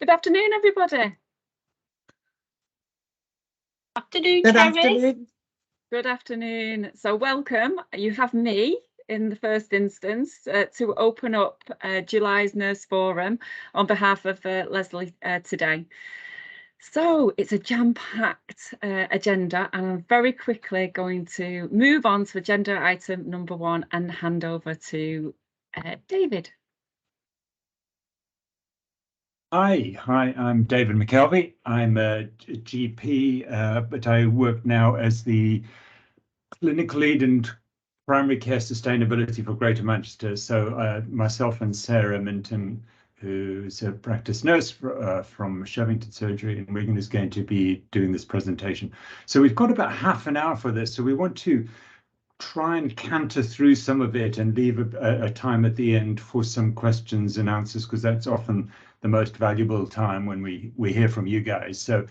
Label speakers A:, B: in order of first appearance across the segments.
A: Good afternoon, everybody.
B: Afternoon,
C: Good
B: Kerry.
C: afternoon.
A: Good afternoon. So welcome. You have me in the first instance to open up July's Nurse Forum on behalf of Leslie today. So it's a jam-packed agenda, and I'm very quickly going to move on to agenda item number 1 and hand over to David.
C: Hi, I'm David McKelvey. I'm a GP, but I work now as the clinical lead and primary care sustainability for Greater Manchester. So myself and Sarah Minton, who's a practice nurse from Shevington Surgery in Wigan, is going to be doing this presentation. So we've got about half an hour for this. So we want to try and canter through some of it and leave a time at the end for some questions and answers, because that's often the most valuable time when we hear from you guys. So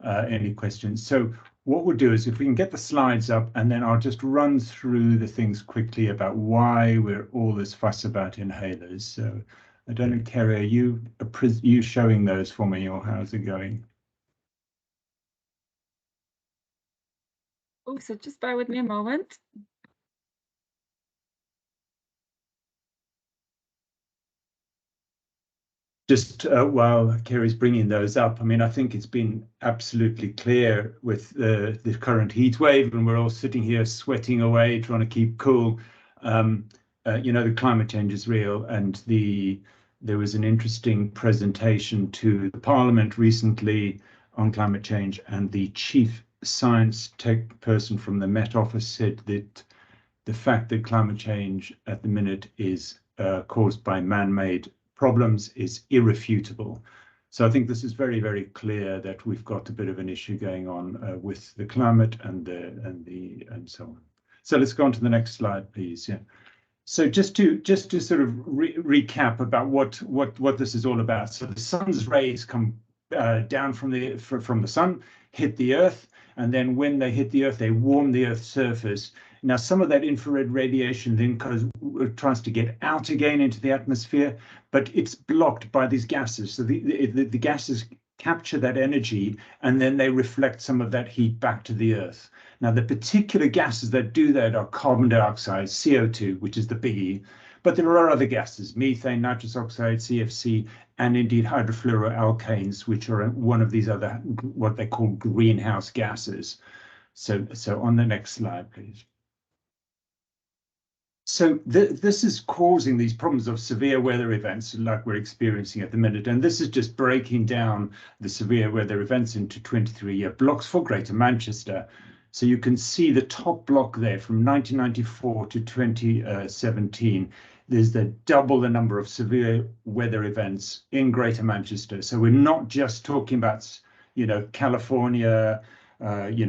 C: any questions? So what we'll do is, if we can get the slides up, and then I'll just run through the things quickly about why we're all this fuss about inhalers. So I don't know, Kerry, are you showing those for me, or how's it going?
A: Oh, so just bear with me a moment.
C: Just while Kerry's bringing those up, I mean, I think it's been absolutely clear with the current heat wave, and we're all sitting here sweating away, trying to keep cool. The climate change is real, and there was an interesting presentation to the Parliament recently on climate change, and the chief science tech person from the Met Office said that the fact that climate change at the minute is caused by man-made problems is irrefutable. So I think this is very, very clear that we've got a bit of an issue going on with the climate and so on. So let's go on to the next slide, please. Yeah. So just to sort of recap about what this is all about. So the sun's rays come down from the sun, hit the earth, and then when they hit the earth, they warm the earth's surface. Now, some of that infrared radiation then tries to get out again into the atmosphere, but it's blocked by these gases. So the gases capture that energy, and then they reflect some of that heat back to the earth. Now, the particular gases that do that are carbon dioxide, CO2, which is the biggie, but there are other gases, methane, nitrous oxide, CFC, and indeed hydrofluoroalkanes, which are one of these other, what they call greenhouse gases. So on the next slide, please. So this is causing these problems of severe weather events like we're experiencing at the minute. And this is just breaking down the severe weather events into 23-year blocks for Greater Manchester. So you can see the top block there from 1994 to 2017. There's double the number of severe weather events in Greater Manchester. So we're not just talking about, California,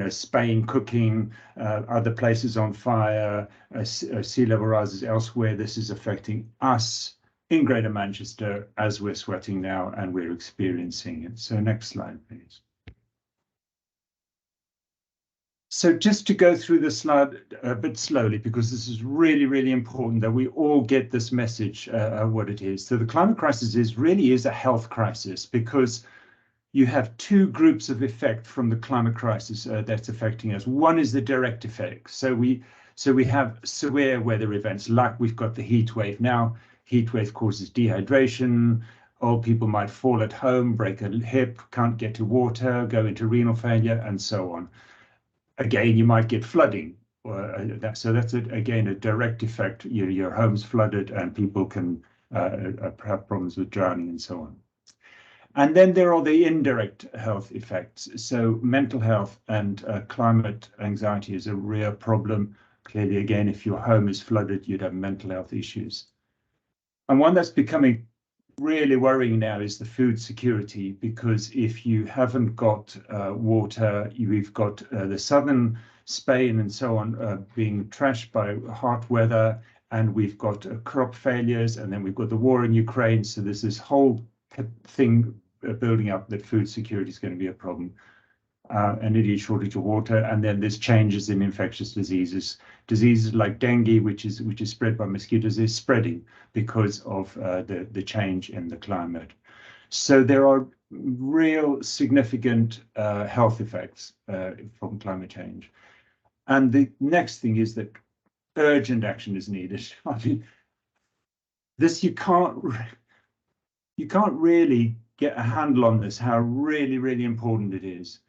C: Spain cooking, other places on fire, sea level rises elsewhere. This is affecting us in Greater Manchester as we're sweating now, and we're experiencing it. So next slide, please. So just to go through the slide a bit slowly, because this is really, really important that we all get this message, what it is. So the climate crisis really is a health crisis, because you have two groups of effect from the climate crisis that's affecting us. One is the direct effect. So we have severe weather events, like we've got the heat wave now. Heat wave causes dehydration. Old people might fall at home, break a hip, can't get to water, go into renal failure, and so on. Again, you might get flooding. So that's again a direct effect. Your home's flooded, and people can have problems with drowning and so on. And then there are the indirect health effects. So mental health and climate anxiety is a real problem. Clearly, again, if your home is flooded, you'd have mental health issues. And one that's becoming really worrying now is the food security, because if you haven't got water, we've got the southern Spain and so on being trashed by hot weather, and we've got crop failures, and then we've got the war in Ukraine. So there's this whole thing building up that food security is going to be a problem, and indeed shortage of water. And then there's changes in infectious diseases like dengue, which is spread by mosquitoes, is spreading because of the change in the climate. So there are real significant health effects from climate change. And the next thing is that urgent action is needed. I mean, this you can't really get a handle on this, how really, really important it is.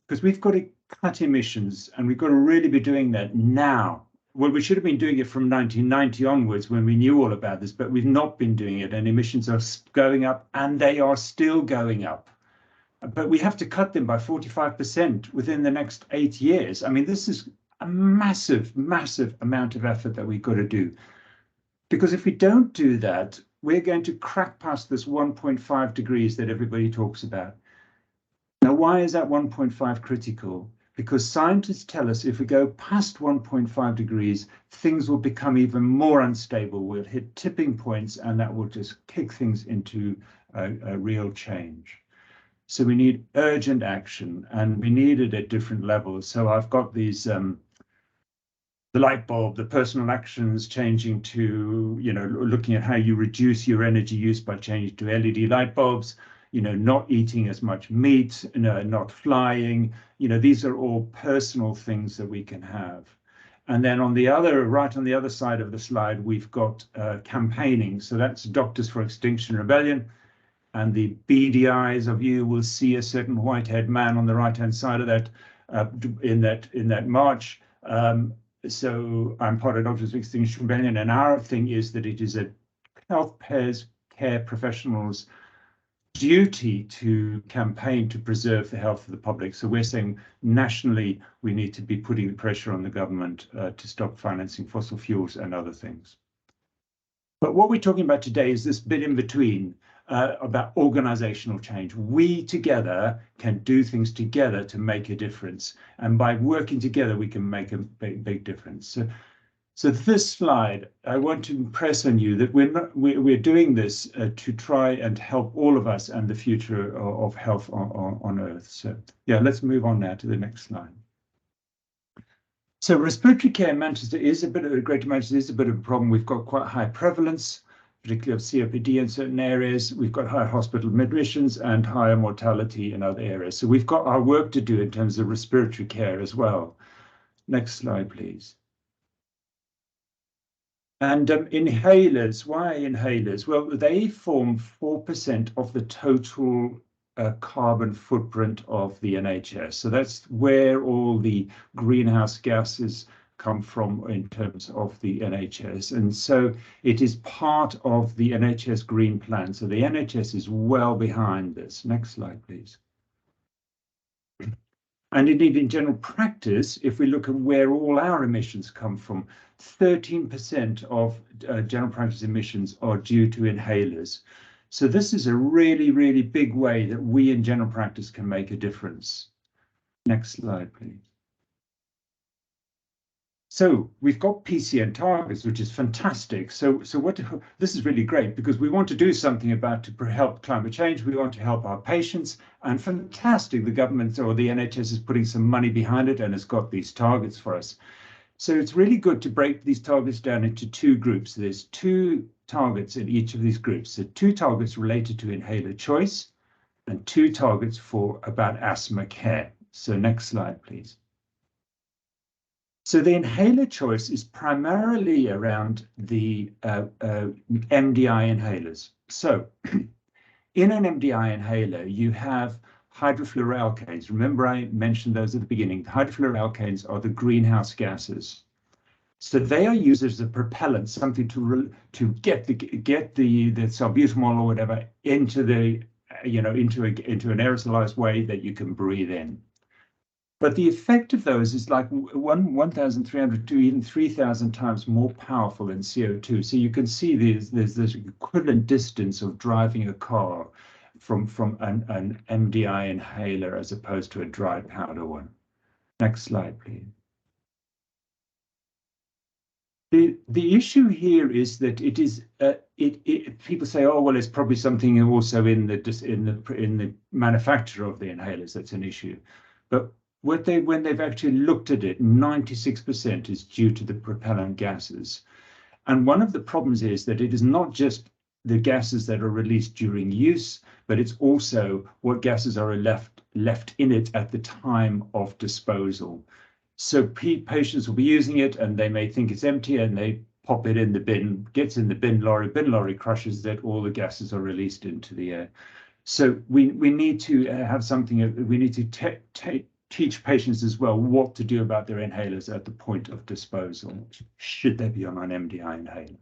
C: Because we've got to cut emissions, and we've got to really be doing that now. Well, we should have been doing it from 1990 onwards when we knew all about this, but we've not been doing it, and emissions are going up, and they are still going up. But we have to cut them by 45% within the next 8 years. I mean, this is a massive, massive amount of effort that we've got to do. Because if we don't do that, we're going to crack past this 1.5 degrees that everybody talks about. Now, why is that 1.5 critical? Because scientists tell us if we go past 1.5 degrees, things will become even more unstable. We'll hit tipping points, and that will just kick things into a real change. So we need urgent action, and we need it at different levels. So I've got these, the light bulb, the personal actions changing to, looking at how you reduce your energy use by changing to LED light bulbs, not eating as much meat, not flying. These are all personal things that we can have. And then right on the other side of the slide, we've got campaigning. So that's Doctors for Extinction Rebellion. And the beady eyes of you will see a certain white-haired man on the right-hand side of that, in that march. So I'm part of Doctors for Extinction Rebellion, and our thing is that it is a health care professionals' duty to campaign to preserve the health of the public. So we're saying nationally we need to be putting the pressure on the government to stop financing fossil fuels and other things. But what we're talking about today is this bit in between, about organizational change. We together can do things together to make a difference. And by working together, we can make a big difference. So this slide, I want to impress on you that we're doing this to try and help all of us and the future of health on Earth. So yeah, let's move on now to the next slide. So respiratory care in Manchester is a bit of a problem. We've got quite high prevalence, particularly of COPD in certain areas. We've got high hospital admissions and higher mortality in other areas. So we've got our work to do in terms of respiratory care as well. Next slide, please. And inhalers, why inhalers? Well, they form 4% of the total carbon footprint of the NHS. So that's where all the greenhouse gases come from in terms of the NHS. And so it is part of the NHS Green Plan. So the NHS is well behind this. Next slide, please. And indeed, in general practice, if we look at where all our emissions come from, 13% of general practice emissions are due to inhalers. So this is a really, really big way that we in general practice can make a difference. Next slide, please. So we've got PCN targets, which is fantastic. So this is really great because we want to do something to help climate change. We want to help our patients, and fantastic. The government or the NHS is putting some money behind it and has got these targets for us. So it's really good to break these targets down into two groups. There's two targets in each of these groups. So two targets related to inhaler choice and two targets about asthma care. So next slide, please. So the inhaler choice is primarily around the MDI inhalers. So in an MDI inhaler, you have hydrofluoroalkanes. Remember, I mentioned those at the beginning. The hydrofluoroalkanes are the greenhouse gases. So they are used as a propellant, something to get the salbutamol or whatever into the into an aerosolized way that you can breathe in. But the effect of those is like 1,300 to even 3,000 times more powerful than CO2. So you can see there's this equivalent distance of driving a car from an MDI inhaler as opposed to a dry powder one. Next slide, please. The issue here is that it is people say, oh well, it's probably something also in the manufacture of the inhalers that's an issue, but when they've actually looked at it, 96% is due to the propellant gases. And one of the problems is that it is not just the gases that are released during use, but it's also what gases are left in it at the time of disposal. So patients will be using it and they may think it's empty and they pop it in the bin, gets in the bin lorry crushes that, all the gases are released into the air. So we need to have something, we need to teach patients as well what to do about their inhalers at the point of disposal, should they be on an MDI inhaler.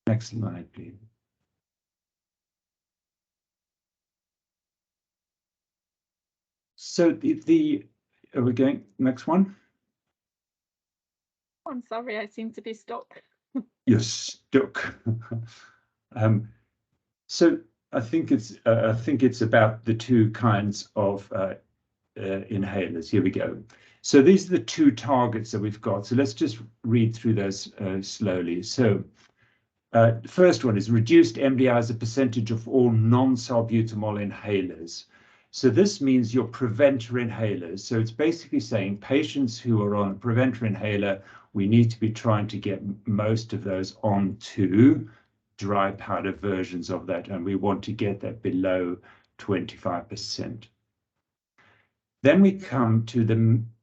C: Next slide, please. So are we going, next one?
A: I'm sorry, I seem to be stuck.
C: You're stuck. So I think it's about the two kinds of inhalers. Here we go. So these are the two targets that we've got. So let's just read through those slowly. So the first one is reduced MDI as a percentage of all non-salbutamol inhalers. So this means your preventer inhalers. So it's basically saying patients who are on a preventer inhaler, we need to be trying to get most of those onto dry powder versions of that, and we want to get that below 25%. Then we come to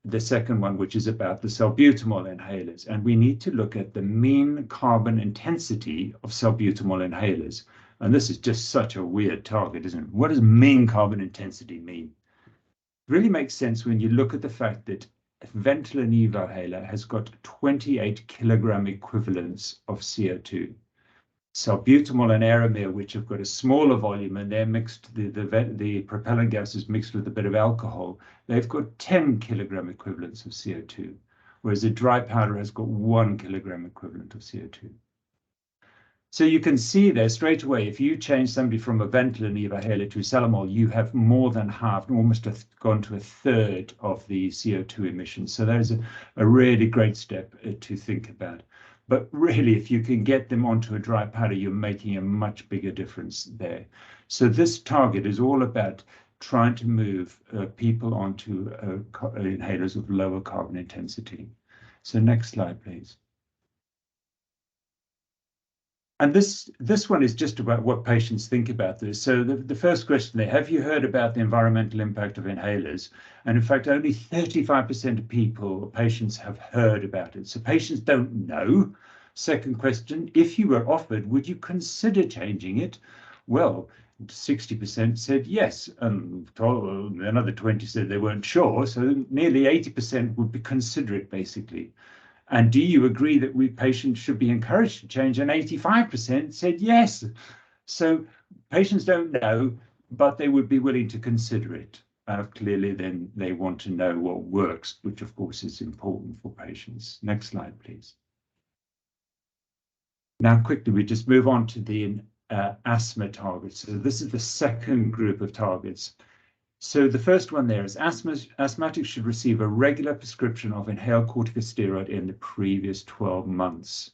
C: the second one, which is about the salbutamol inhalers, and we need to look at the mean carbon intensity of salbutamol inhalers. And this is just such a weird target, isn't it? What does mean carbon intensity mean? It really makes sense when you look at the fact that a Ventolin Evohaler has got 28 kilogram equivalents of CO2. Salbutamol and Aramir, which have got a smaller volume and they're mixed, the propellant gas is mixed with a bit of alcohol, they've got 10 kilogram equivalents of CO2, whereas a dry powder has got 1 kilogram equivalent of CO2. So you can see there straight away, if you change somebody from a Ventolin Evohaler to Salamol, you have more than half, almost gone to a third of the CO2 emissions. So there's a really great step to think about. But really, if you can get them onto a dry powder, you're making a much bigger difference there. So this target is all about trying to move people onto inhalers with lower carbon intensity. So next slide, please. And this one is just about what patients think about this. So the first question there, have you heard about the environmental impact of inhalers? And in fact, only 35% of people, patients, have heard about it. So patients don't know. Second question, if you were offered, would you consider changing it? Well, 60% said yes, and another 20 said they weren't sure. So nearly 80% would consider it, basically. And do you agree that patients should be encouraged to change? And 85% said yes. So patients don't know, but they would be willing to consider it. Clearly, then they want to know what works, which of course is important for patients. Next slide, please. Now, quickly, we just move on to the asthma targets. So this is the second group of targets. So the first one there is asthmatics should receive a regular prescription of inhaled corticosteroid in the previous 12 months.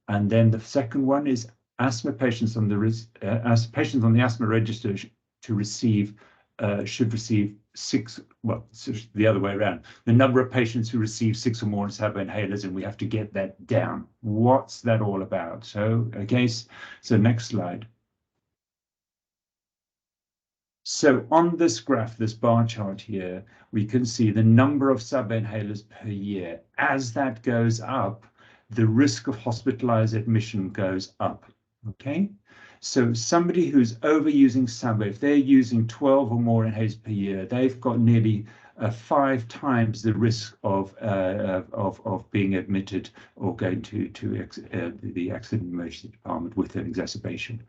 C: And then the second one is asthma patients on the patients on the asthma register should receive 6, well, it's the other way around, the number of patients who receive 6 or more inhalers, and we have to get that down. What's that all about? So, okay, so next slide. So on this graph, this bar chart here, we can see the number of sub-inhalers per year. As that goes up, the risk of hospitalized admission goes up, okay? So somebody who's overusing sub, if they're using 12 or more inhalers per year, they've got nearly 5 times the risk of being admitted or going to the accident emergency department with an exacerbation.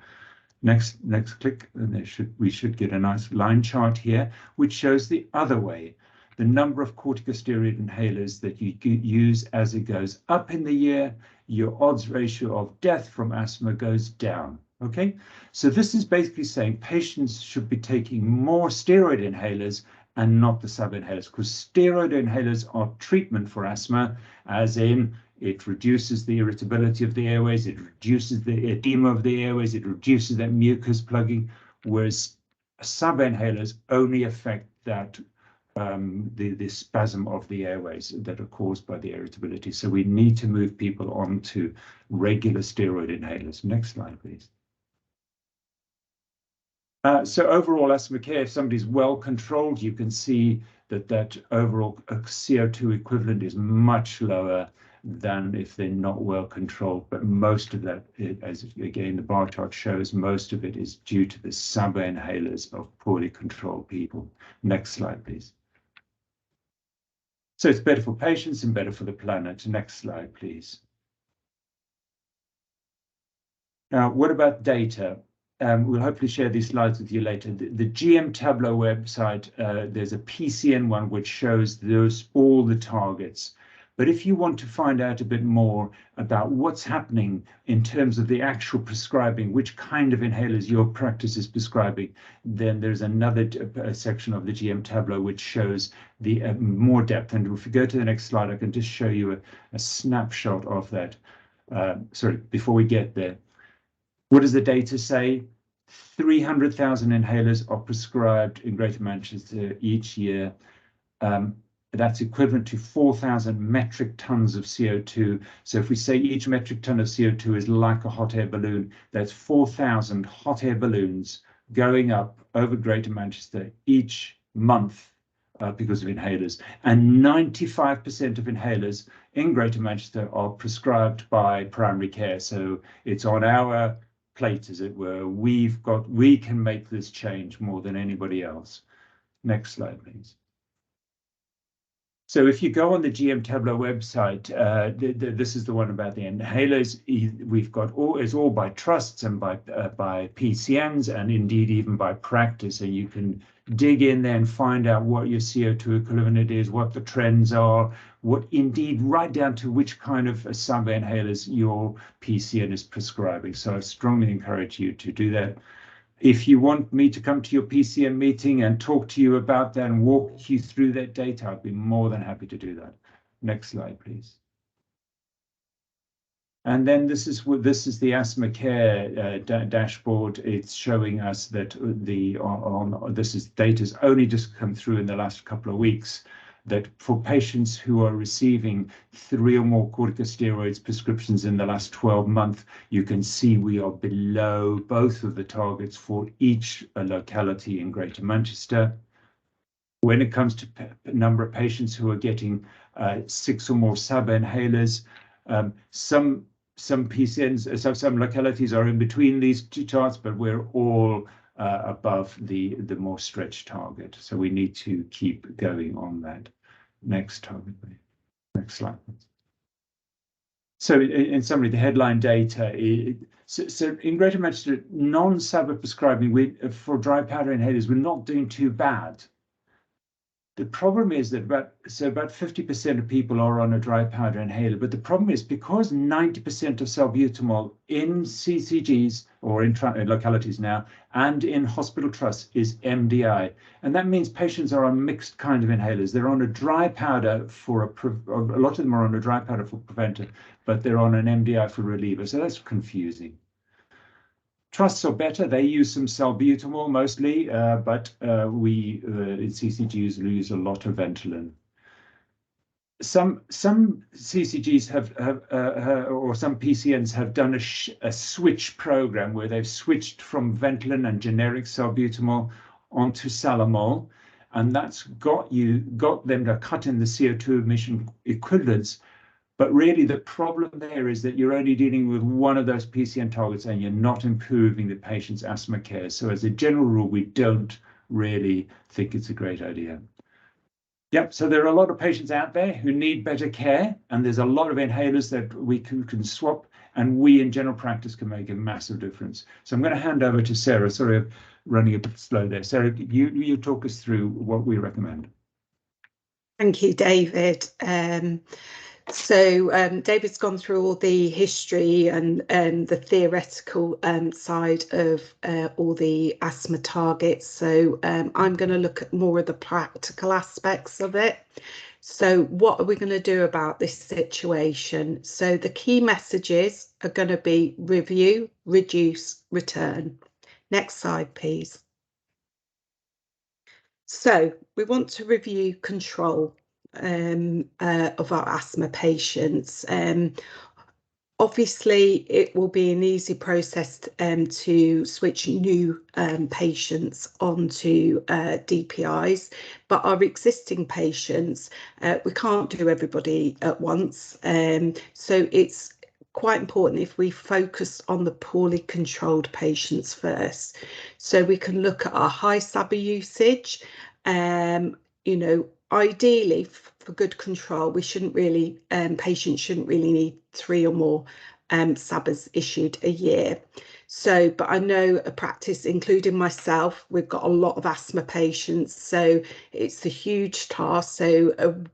C: Next click, and we should get a nice line chart here, which shows the other way. The number of corticosteroid inhalers that you use as it goes up in the year, your odds ratio of death from asthma goes down. Okay, so this is basically saying patients should be taking more steroid inhalers and not the sub-inhalers, because steroid inhalers are treatment for asthma, as in it reduces the irritability of the airways, it reduces the edema of the airways, it reduces that mucus plugging, whereas sub-inhalers only affect that the spasm of the airways that are caused by the irritability. So we need to move people on to regular steroid inhalers. Next slide, please. So overall asthma care, if somebody's well controlled, you can see that overall CO2 equivalent is much lower than if they're not well controlled. But most of that, as again the bar chart shows, most of it is due to the sub-inhalers of poorly controlled people. Next slide, please. So it's better for patients and better for the planet. Next slide, please. Now, what about data? We'll hopefully share these slides with you later. The GM Tableau website, there's a PCN one which shows all the targets. But if you want to find out a bit more about what's happening in terms of the actual prescribing, which kind of inhalers your practice is prescribing, then there's another section of the GM Tableau which shows the more depth. And if we go to the next slide, I can just show you a snapshot of that. Sorry, before we get there. What does the data say? 300,000 inhalers are prescribed in Greater Manchester each year. That's equivalent to 4,000 metric tons of CO2. So if we say each metric ton of CO2 is like a hot air balloon, that's 4,000 hot air balloons going up over Greater Manchester each month because of inhalers. And 95% of inhalers in Greater Manchester are prescribed by primary care. So it's on our plate, as it were. We can make this change more than anybody else. Next slide, please. So if you go on the GM Tableau website, this is the one about the inhalers. We've got it's all by trusts and by PCNs, and indeed even by practice. And you can dig in there and find out what your CO2 equivalent is, what the trends are, what indeed right down to which kind of sub-inhalers your PCN is prescribing. So I strongly encourage you to do that. If you want me to come to your PCN meeting and talk to you about that and walk you through that data, I'd be more than happy to do that. Next slide, please. And then this is the asthma care dashboard. It's showing us that data's only just come through in the last couple of weeks, that for patients who are receiving 3 or more corticosteroids prescriptions in the last 12 months, you can see we are below both of the targets for each locality in Greater Manchester. When it comes to number of patients who are getting 6 or more sub-inhalers, some PCNs, some localities are in between these two charts, but we're all above the more stretched target. So we need to keep going on that. Next target, next slide. So in summary, the headline data, so in Greater Manchester, non-SABA prescribing for dry powder inhalers, we're not doing too bad. The problem is that about 50% of people are on a dry powder inhaler, but the problem is because 90% of salbutamol in CCGs or in localities now and in hospital trusts is MDI, and that means patients are on mixed kind of inhalers. They're on a dry powder for a lot of them are on a dry powder for preventer, but they're on an MDI for reliever, so that's confusing. Trusts are better. They use some salbutamol mostly, but we in CCGs use a lot of Ventolin. Some CCGs or some PCNs have done a switch program where they've switched from Ventolin and generic salbutamol onto Salamol, and that's got them to cut in the CO2 emission equivalents. But really, the problem there is that you're only dealing with one of those PCN targets and you're not improving the patient's asthma care. So as a general rule, we don't really think it's a great idea. Yep, so there are a lot of patients out there who need better care, and there's a lot of inhalers that we can swap, and we in general practice can make a massive difference. So I'm going to hand over to Sarah. Sorry, I'm running a bit slow there. Sarah, you talk us through what we recommend.
B: Thank you, David. So David's gone through all the history and the theoretical side of all the asthma targets. So I'm going to look at more of the practical aspects of it. So what are we going to do about this situation? So the key messages are going to be review, reduce, return. Next slide, please. So we want to review control of our asthma patients. Obviously, it will be an easy process to switch new patients onto DPIs, but our existing patients, we can't do everybody at once. So it's quite important if we focus on the poorly controlled patients first. So we can look at our high SABA usage. You know, ideally, for good control, we shouldn't really, patients shouldn't really need 3 or more SABAs issued a year. So, but I know a practice, including myself, we've got a lot of asthma patients, so it's a huge task. So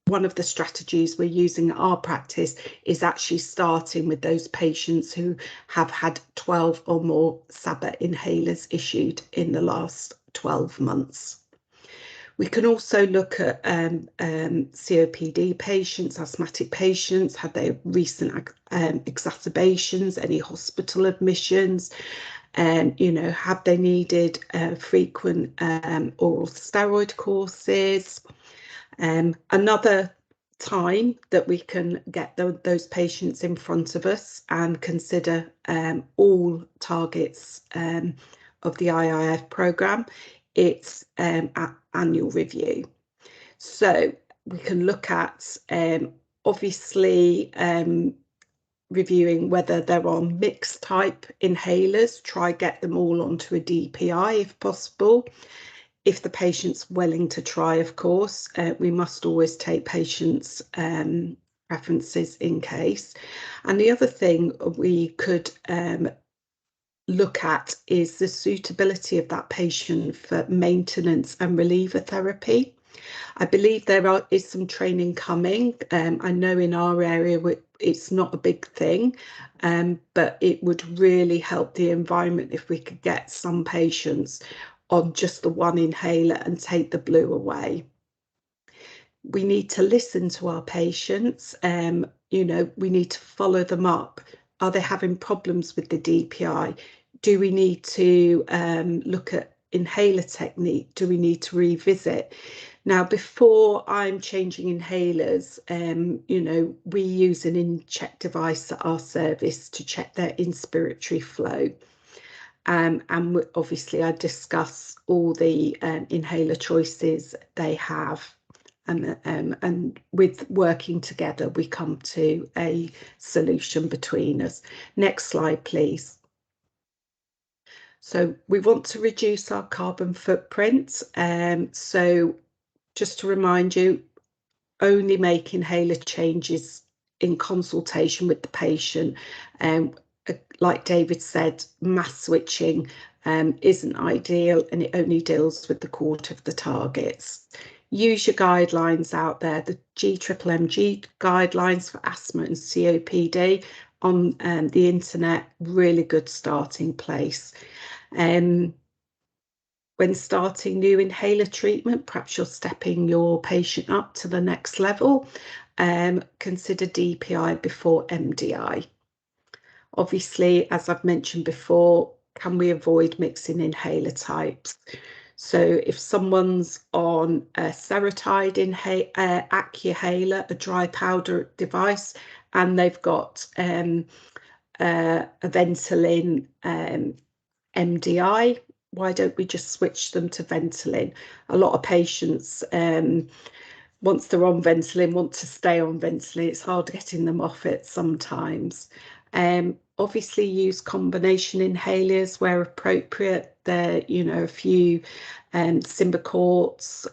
B: one of the strategies we're using at our practice is actually starting with those patients who have had 12 or more SABA inhalers issued in the last 12 months. We can also look at COPD patients, asthmatic patients, have they recent exacerbations, any hospital admissions, you know, have they needed frequent oral steroid courses. Another time that we can get those patients in front of us and consider all targets of the IIF programme, it's at annual review. So we can look at obviously reviewing whether they're on mixed type inhalers, try get them all onto a DPI if possible. If the patient's willing to try, of course, we must always take patients' preferences in case. And the other thing we could look at is the suitability of that patient for maintenance and reliever therapy. I believe there is some training coming. I know in our area it's not a big thing, but it would really help the environment if we could get some patients on just the one inhaler and take the blue away. We need to listen to our patients. You know, we need to follow them up. Are they having problems with the DPI? Do we need to look at inhaler technique? Do we need to revisit? Now, before I'm changing inhalers, you know, we use an in-check device at our service to check their inspiratory flow. And obviously I discuss all the inhaler choices they have, and with working together we come to a solution between us. Next slide, please. So we want to reduce our carbon footprint. So just to remind you, only make inhaler changes in consultation with the patient. Like David said, mass switching isn't ideal, and it only deals with the quarter of the targets. Use your guidelines out there, the GMMG guidelines for asthma and COPD on the internet, really good starting place. When starting new inhaler treatment, perhaps you're stepping your patient up to the next level. Consider DPI before MDI. Obviously, as I've mentioned before, can we avoid mixing inhaler types? So if someone's on a Seretide Accuhaler, a dry powder device, and they've got a Ventolin MDI, why don't we just switch them to Ventolin? A lot of patients, once they're on Ventolin, want to stay on Ventolin. It's hard getting them off it sometimes. Obviously use combination inhalers where appropriate. There, you know, a few Symbicorts,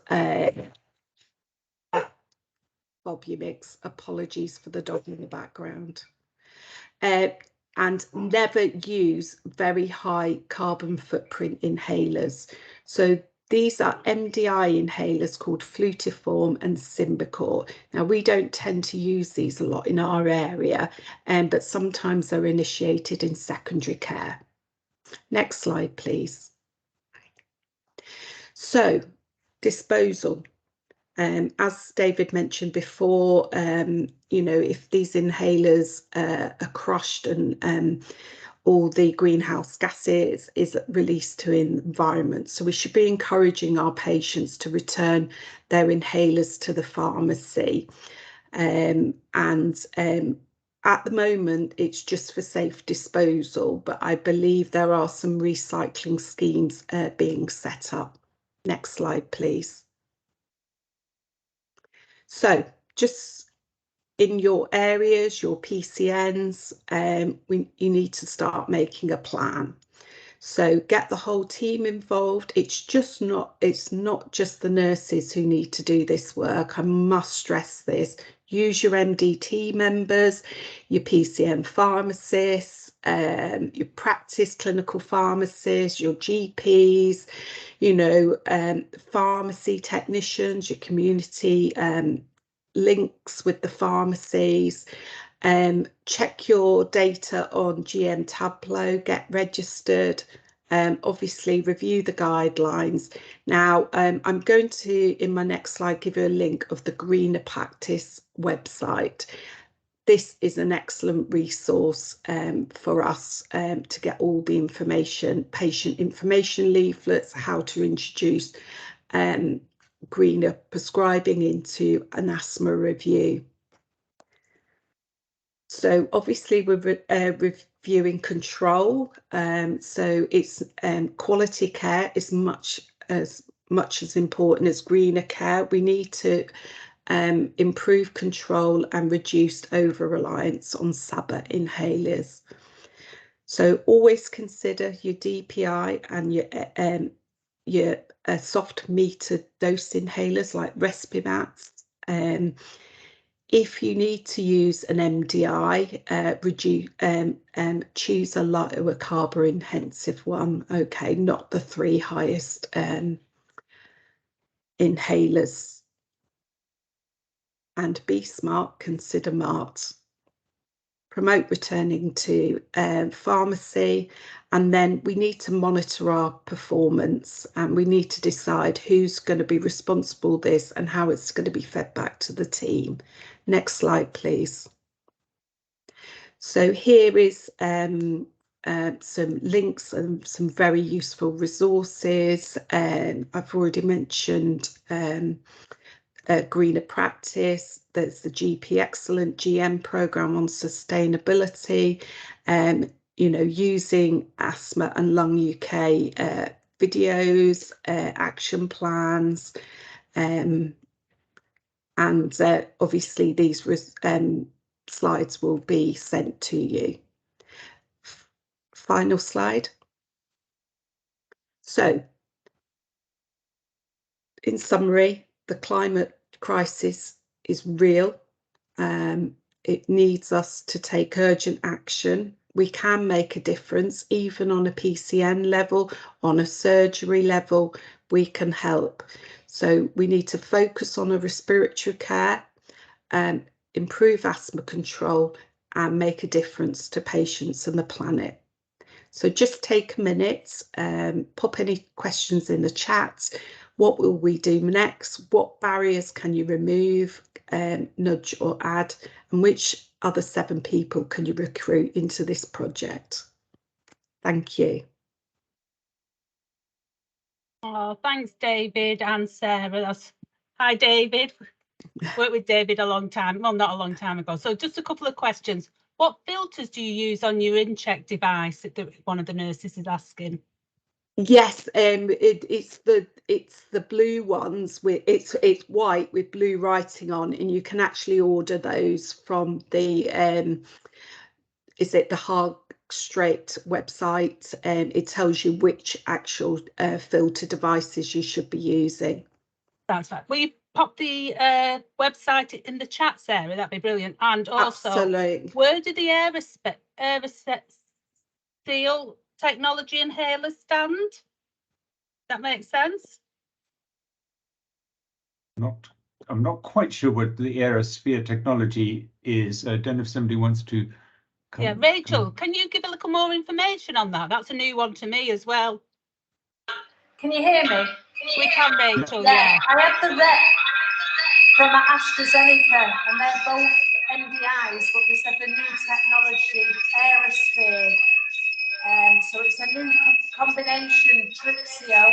B: Bobumix, apologies for the dog in the background. And never use very high carbon footprint inhalers. So these are MDI inhalers called Flutiform and Symbicort. Now, we don't tend to use these a lot in our area, but sometimes they're initiated in secondary care. Next slide, please. So, disposal. As David mentioned before, you know, if these inhalers are crushed and all the greenhouse gases is released to the environment. So we should be encouraging our patients to return their inhalers to the pharmacy. And At the moment, it's just for safe disposal, but I believe there are some recycling schemes being set up. Next slide, please. So just in your areas, your PCNs, you need to start making a plan. So get the whole team involved. It's not just the nurses who need to do this work. I must stress this. Use your MDT members, your PCN pharmacists, your practice clinical pharmacists, your GPs, you know, pharmacy technicians, your community links with the pharmacies. Check your data on GM Tableau, get registered, obviously review the guidelines. Now, I'm going to, in my next slide, give you a link of the Greener Practice website. This is an excellent resource for us to get all the information, patient information leaflets, how to introduce greener prescribing into an asthma review. So obviously we're reviewing control, so it's quality care is much as important as greener care. We need to improve control and reduce over-reliance on SABA inhalers. So always consider your DPI and your soft meter dose inhalers like Respimats. If you need to use an MDI, choose a lower carbon intensive one, okay, not the 3 highest inhalers. And be smart, consider MART. Promote returning to pharmacy, and then we need to monitor our performance, and we need to decide who's going to be responsible for this and how it's going to be fed back to the team. Next slide, please. So here is some links and some very useful resources. I've already mentioned Greener Practice. There's the GP Excellent GM program on sustainability, you know, using Asthma and Lung UK videos, action plans, and obviously these slides will be sent to you. Final slide. So, in summary, the climate crisis is real. It needs us to take urgent action. We can make a difference, even on a PCN level, on a surgery level, we can help. So we need to focus on a respiratory care, improve asthma control, and make a difference to patients and the planet. So just take a minute, pop any questions in the chat. What will we do next? What barriers can you remove, nudge or add? And which other 7 people can you recruit into this project? Thank you.
D: Oh, thanks, David and Sarah. Hi, David. Worked with David a long time, well, not a long time ago. So just a couple of questions. What filters do you use on your in-check device that one of the nurses is asking?
B: Yes, it's the blue ones with it's white with blue writing on, and you can actually order those from the is it the Straight website, and it tells you which actual filter devices you should be using.
D: That's right. Will you pop the website in the chat, Sarah? That'd be brilliant. And also,
B: absolutely,
D: where do the aerosol technology inhalers stand? That makes sense.
C: I'm not quite sure what the aerosphere technology is. I don't know if somebody wants to come.
D: Yeah, Rachel, can you give a little more information on that? That's a new one to me as well.
E: Can you hear me?
D: We can, Rachel,
E: yeah.
D: yeah.
E: I had the rep from AstraZeneca, and they're both MDIs, but they said the new technology, aerosphere. So it's a new combination, Trixio,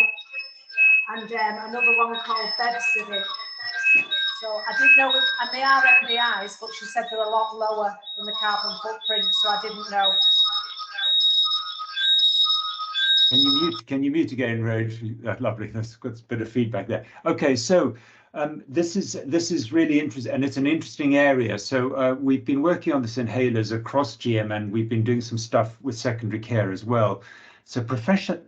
E: and another one called Bevcivit. So I didn't know, and they are MDIs, but she said they're a lot lower in the carbon footprint, so I didn't know.
C: Can you mute again, Rose? Lovely. That's got a bit of feedback there. Okay, so this is really interesting, and it's an interesting area. So we've been working on this inhalers across GM, and we've been doing some stuff with secondary care as well. So Professor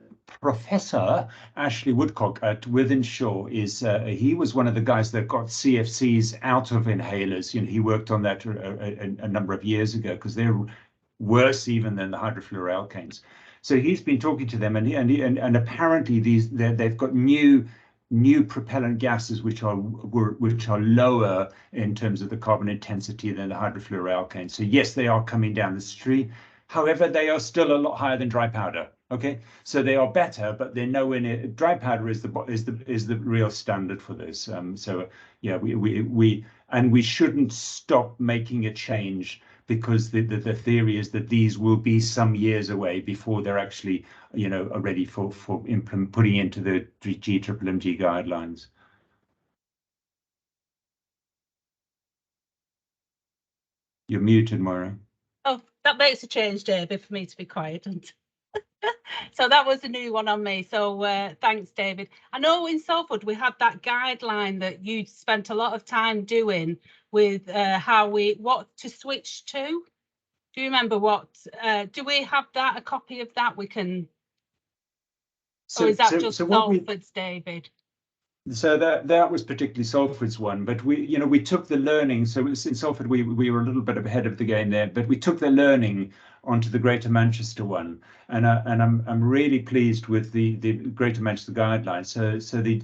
C: Ashley Woodcock at Wythenshawe he was one of the guys that got CFCs out of inhalers. You know, he worked on that a number of years ago because they're worse even than the hydrofluoroalkanes. So he's been talking to them, and apparently they've got new propellant gases which are lower in terms of the carbon intensity than the hydrofluoroalkanes. So yes, they are coming down the street. However, they are still a lot higher than dry powder. Okay, so they are better, but they're nowhere near. Dry powder is the real standard for this. So yeah, we shouldn't stop making a change, because the theory is that these will be some years away before they're actually, you know, are ready for putting into the GMMG guidelines. You're muted, Moira.
D: Oh, that makes a change, David, for me to be quiet. So that was a new one on me. So thanks, David. I know in Salford we had that guideline that you spent a lot of time doing with what to switch to. Do you remember what? Do we have that? A copy of that we can? Or is that just Salford's, David?
C: So that was particularly Salford's one, but we took the learning. So in Salford we were a little bit ahead of the game there, but we took the learning onto the Greater Manchester one, and I'm really pleased with the Greater Manchester guidelines. So the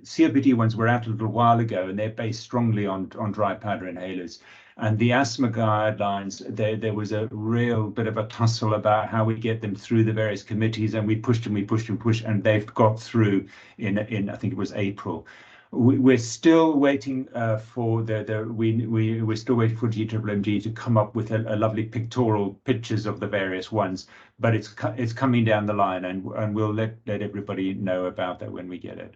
C: COPD ones were out a little while ago, and they're based strongly on dry powder inhalers. And the asthma guidelines, there was a real bit of a tussle about how we get them through the various committees, and we pushed, and they've got through in I think it was April. We're still waiting for we're still waiting for GMMG to come up with a lovely pictorial pictures of the various ones, but it's coming down the line, and we'll let everybody know about that when we get it.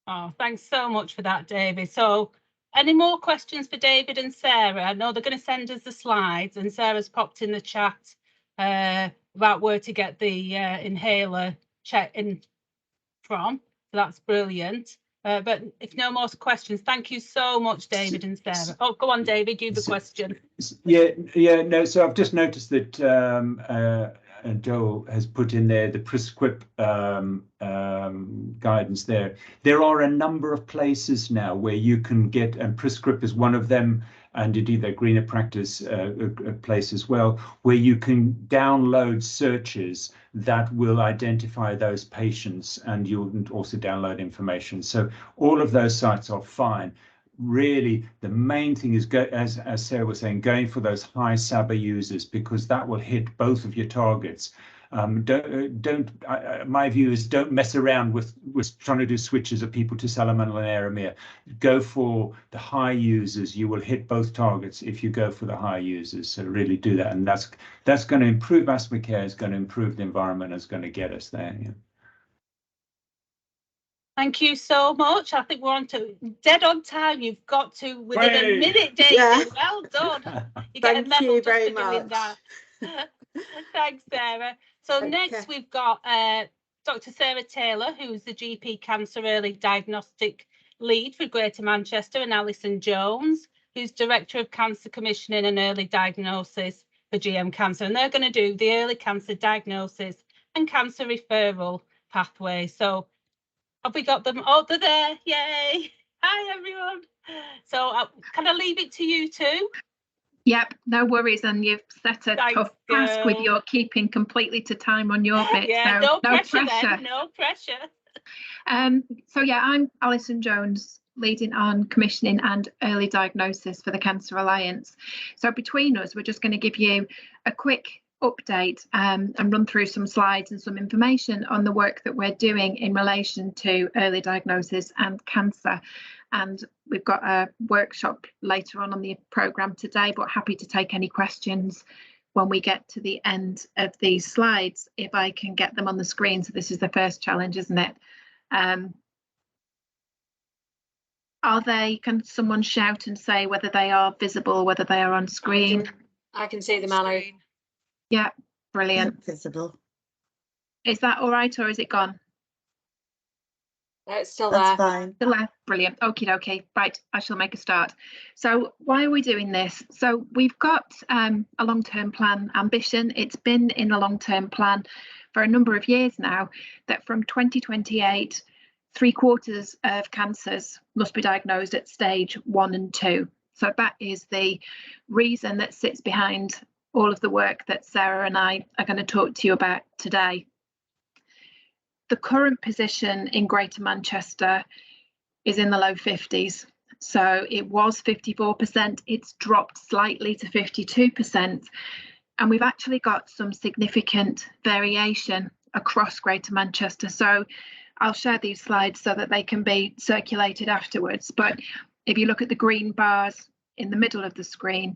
D: Oh, thanks so much for that, David. So any more questions for David and Sarah? I know they're going to send us the slides, and Sarah's popped in the chat about where to get the inhaler check in from. So that's brilliant. But if no more questions, thank you so much, David and Sarah. Oh, go on, David, you have a question.
C: Yeah, no. So I've just noticed that Joel has put in there the prescript guidance there. There are a number of places now where you can get, and prescript is one of them, and indeed the Greener Practice place as well, where you can download searches that will identify those patients, and you'll also download information. So all of those sites are fine. Really, the main thing is, as Sarah was saying, going for those high SABA users, because that will hit both of your targets. My view is don't mess around with trying to do switches of people to Salamandra and Aramir. Go for the high users. You will hit both targets if you go for the high users. So really do that, and that's going to improve asthma care. It's going to improve the environment. It's going to get us there. Yeah.
D: Thank you so much. I think we're on to dead on time. You've got to within a minute, David. Yeah. Well done. You get a medal just for doing that. Thanks, Sarah. So next we've got Dr. Sarah Taylor, who's the GP Cancer Early Diagnostic Lead for Greater Manchester, and Alison Jones, who's Director of Cancer Commissioning and Early Diagnosis for GM Cancer. And they're going to do the early cancer diagnosis and cancer referral pathway. So have we got them? Oh, they're there. Yay. Hi, everyone. So can I leave it to you two?
F: Yep, no worries. And you've set a tough task with your keeping completely to time on your bit.
D: Yeah, so no pressure. Then, no pressure.
F: So yeah, I'm Alison Jones, leading on commissioning and early diagnosis for the Cancer Alliance. So between us, we're just going to give you a quick update and run through some slides and some information on the work that we're doing in relation to early diagnosis and cancer. And we've got a workshop later on the programme today, but happy to take any questions when we get to the end of these slides, if I can get them on the screen. So this is the first challenge, isn't it? Are they, can someone shout and say whether they are visible, whether they are on screen?
E: I can see them, Alo.
F: Yeah, brilliant.
G: Visible.
F: Is that all right, or is it gone?
E: It's still
G: That's
E: there.
G: fine.
F: Still there. Brilliant. Okie dokie. Right, I shall make a start. So why are we doing this? So we've got a long-term plan ambition. It's been in the long-term plan for a number of years now that from 2028, 3/4 of cancers must be diagnosed at stage 1 and 2. So that is the reason that sits behind all of the work that Sarah and I are going to talk to you about today. The current position in Greater Manchester is in the low 50s. So it was 54%, it's dropped slightly to 52%. And we've actually got some significant variation across Greater Manchester. So I'll share these slides so that they can be circulated afterwards. But if you look at the green bars in the middle of the screen,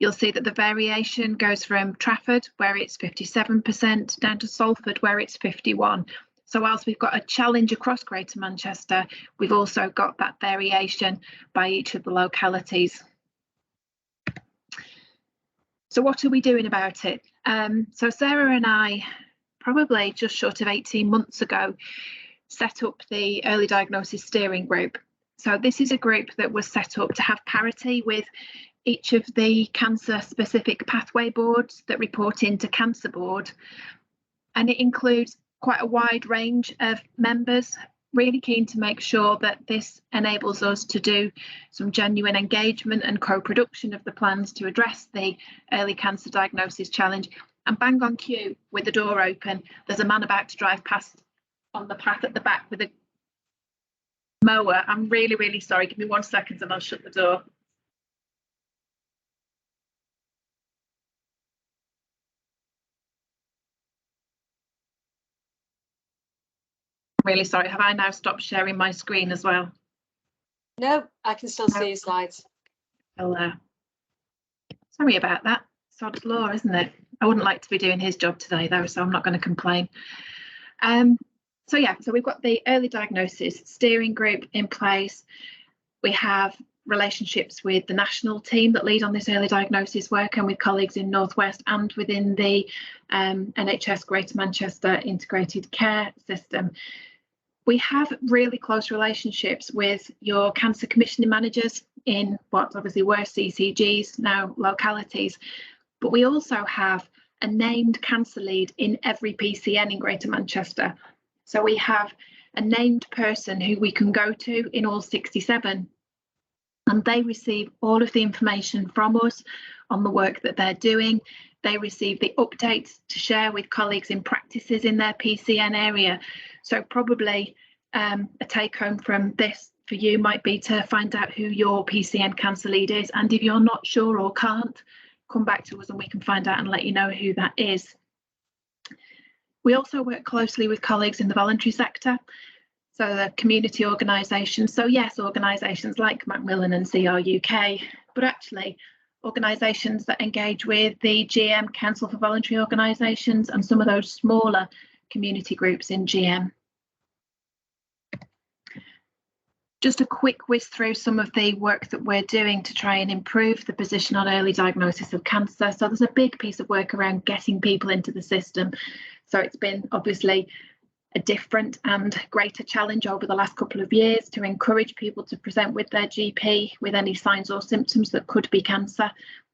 F: you'll see that the variation goes from Trafford, where it's 57%, down to Salford, where it's 51%. So whilst we've got a challenge across Greater Manchester, we've also got that variation by each of the localities. So what are we doing about it? So Sarah and I, probably just short of 18 months ago, set up the Early Diagnosis Steering Group. So this is a group that was set up to have parity with each of the cancer-specific pathway boards that report into Cancer Board. And it includes quite a wide range of members, really keen to make sure that this enables us to do some genuine engagement and co-production of the plans to address the early cancer diagnosis challenge. And bang on cue with the door open, there's a man about to drive past on the path at the back with a mower. I'm really, really sorry. Give me 1 second and I'll shut the door. Really sorry. Have I now stopped sharing my screen as well?
E: No, I can still see your slides.
F: Well, sorry about that. Sod's law, isn't it? I wouldn't like to be doing his job today, though, so I'm not going to complain. So yeah, so we've got the early diagnosis steering group in place. We have relationships with the national team that lead on this early diagnosis work and with colleagues in North West and within the NHS Greater Manchester Integrated Care System. We have really close relationships with your cancer commissioning managers in what obviously were CCGs, now localities, but we also have a named cancer lead in every PCN in Greater Manchester. So we have a named person who we can go to in all 67, and they receive all of the information from us on the work that they're doing. They receive the updates to share with colleagues in practices in their PCN area. So probably a take home from this for you might be to find out who your PCN cancer lead is. And if you're not sure or can't, come back to us and we can find out and let you know who that is. We also work closely with colleagues in the voluntary sector, so the community organisations. So yes, organisations like Macmillan and CR UK, but actually organisations that engage with the GM Council for Voluntary Organisations and some of those smaller community groups in GM. Just a quick whiz through some of the work that we're doing to try and improve the position on early diagnosis of cancer. So there's a big piece of work around getting people into the system. So it's been obviously a different and greater challenge over the last couple of years to encourage people to present with their GP with any signs or symptoms that could be cancer.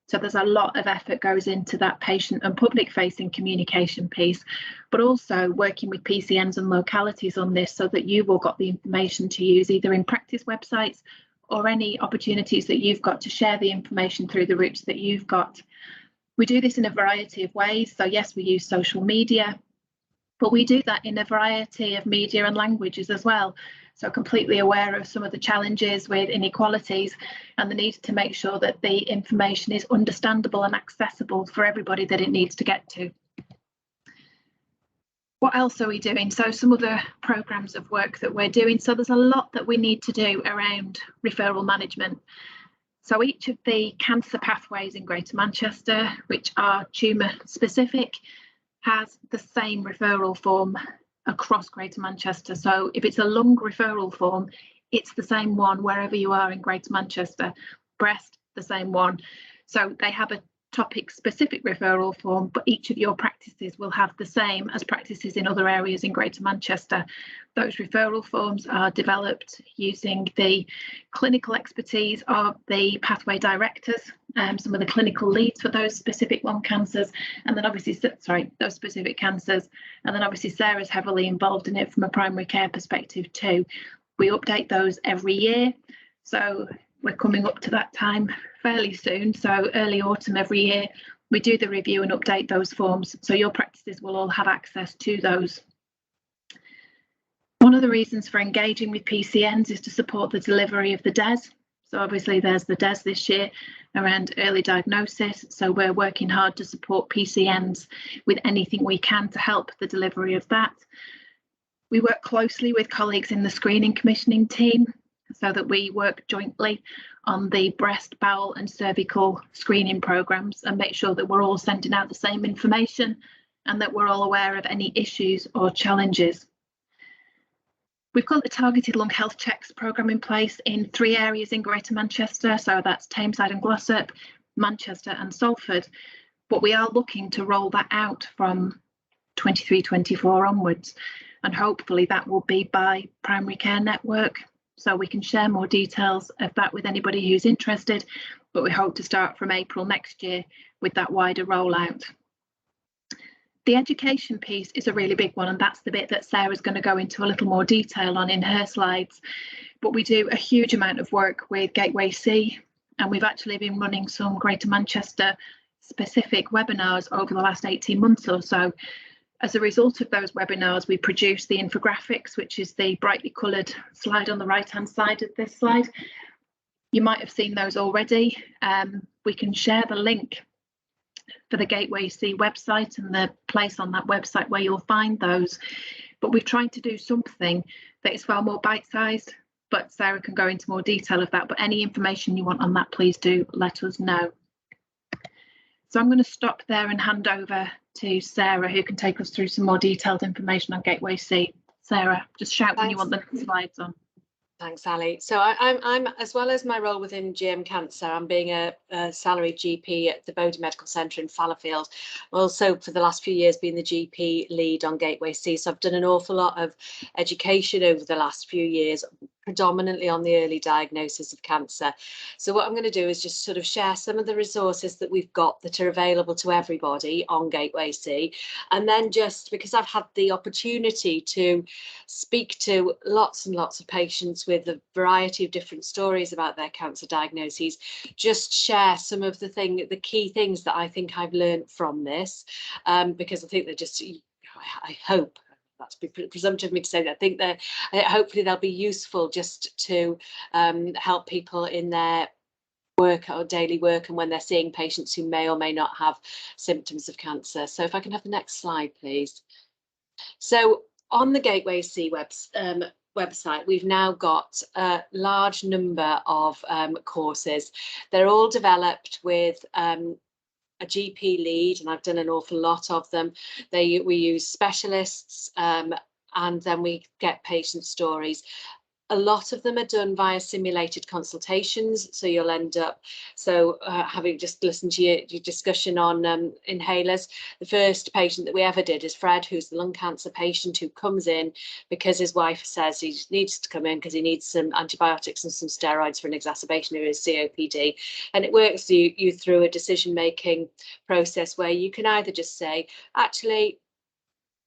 F: So there's a lot of effort goes into that patient and public facing communication piece, but also working with PCNs and localities on this so that you've all got the information to use either in practice websites or any opportunities that you've got to share the information through the routes that you've got. We do this in a variety of ways. So yes, we use social media, but we do that in a variety of media and languages as well. So completely aware of some of the challenges with inequalities and the need to make sure that the information is understandable and accessible for everybody that it needs to get to. What else are we doing? So some other programmes of work that we're doing. So there's a lot that we need to do around referral management. So each of the cancer pathways in Greater Manchester, which are tumour specific, has the same referral form across Greater Manchester. So if it's a lung referral form, it's the same one wherever you are in Greater Manchester. Breast, the same one. So they have a topic specific referral form, but each of your practices will have the same as practices in other areas in Greater Manchester. Those referral forms are developed using the clinical expertise of the pathway directors, some of the clinical leads for those specific lung cancers, and then obviously, those specific cancers. And then obviously Sarah's heavily involved in it from a primary care perspective too. We update those every year. So we're coming up to that time fairly soon. So early autumn every year, we do the review and update those forms. So your practices will all have access to those. One of the reasons for engaging with PCNs is to support the delivery of the DES. So obviously there's the DES this year around early diagnosis. So we're working hard to support PCNs with anything we can to help the delivery of that. We work closely with colleagues in the screening commissioning team so that we work jointly on the breast, bowel and cervical screening programmes and make sure that we're all sending out the same information and that we're all aware of any issues or challenges. We've got the targeted lung health checks programme in place in 3 areas in Greater Manchester, so that's Tameside and Glossop, Manchester and Salford, but we are looking to roll that out from 23-24 onwards, and hopefully that will be by primary care network. So we can share more details of that with anybody who's interested, but we hope to start from April next year with that wider rollout. The education piece is a really big one, and that's the bit that Sarah's going to go into a little more detail on in her slides. But we do a huge amount of work with Gateway C, and we've actually been running some Greater Manchester specific webinars over the last 18 months or so. As a result of those webinars, we produced the infographics, which is the brightly coloured slide on the right-hand side of this slide. You might have seen those already. We can share the link for the Gateway C website and the place on that website where you'll find those. But we've tried to do something that is far more bite-sized, but Sarah can go into more detail of that. But any information you want on that, please do let us know. So I'm going to stop there and hand over to Sarah, who can take us through some more detailed information on Gateway C. Sarah, just shout when you want the slides on.
G: Thanks, Ali. So I'm as well as my role within GM Cancer, I'm being a salaried GP at the Bowden Medical Centre in Fallowfield. Also, for the last few years, been the GP lead on Gateway C. So I've done an awful lot of education over the last few years, predominantly on the early diagnosis of cancer. So what I'm going to do is just sort of share some of the resources that we've got that are available to everybody on Gateway C. And then just because I've had the opportunity to speak to lots and lots of patients with a variety of different stories about their cancer diagnoses, just share some of the key things that I think I've learned from this, because I think they're just, I hope, that's presumptive of me to say that, I think that hopefully they'll be useful just to help people in their work or daily work and when they're seeing patients who may or may not have symptoms of cancer. So if I can have the next slide, please. So on the Gateway C website, we've now got a large number of courses. They're all developed with a GP lead, and I've done an awful lot of them. We use specialists, and then we get patient stories. A lot of them are done via simulated consultations, so you'll end up, having just listened to your discussion on inhalers, the first patient that we ever did is Fred, who's the lung cancer patient who comes in because his wife says he needs to come in because he needs some antibiotics and some steroids for an exacerbation of his COPD. And it works you through a decision-making process where you can either just say, actually,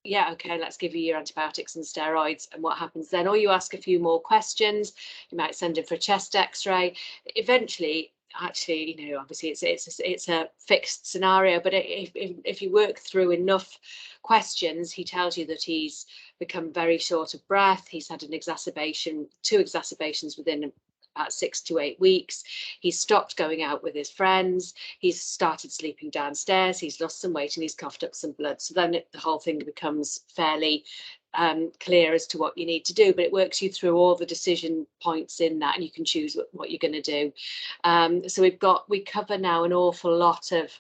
G: yeah, okay, let's give you your antibiotics and steroids, and what happens then? Or you ask a few more questions, you might send him for a chest x-ray. Eventually, actually, you know, obviously it's a fixed scenario, but if you work through enough questions, he tells you that he's become very short of breath, he's had an exacerbation, 2 exacerbations within about 6 to 8 weeks. He's stopped going out with his friends. He's started sleeping downstairs. He's lost some weight and he's coughed up some blood. So then the whole thing becomes fairly clear as to what you need to do. But it works you through all the decision points in that, and you can choose what you're going to do. So we cover now an awful lot of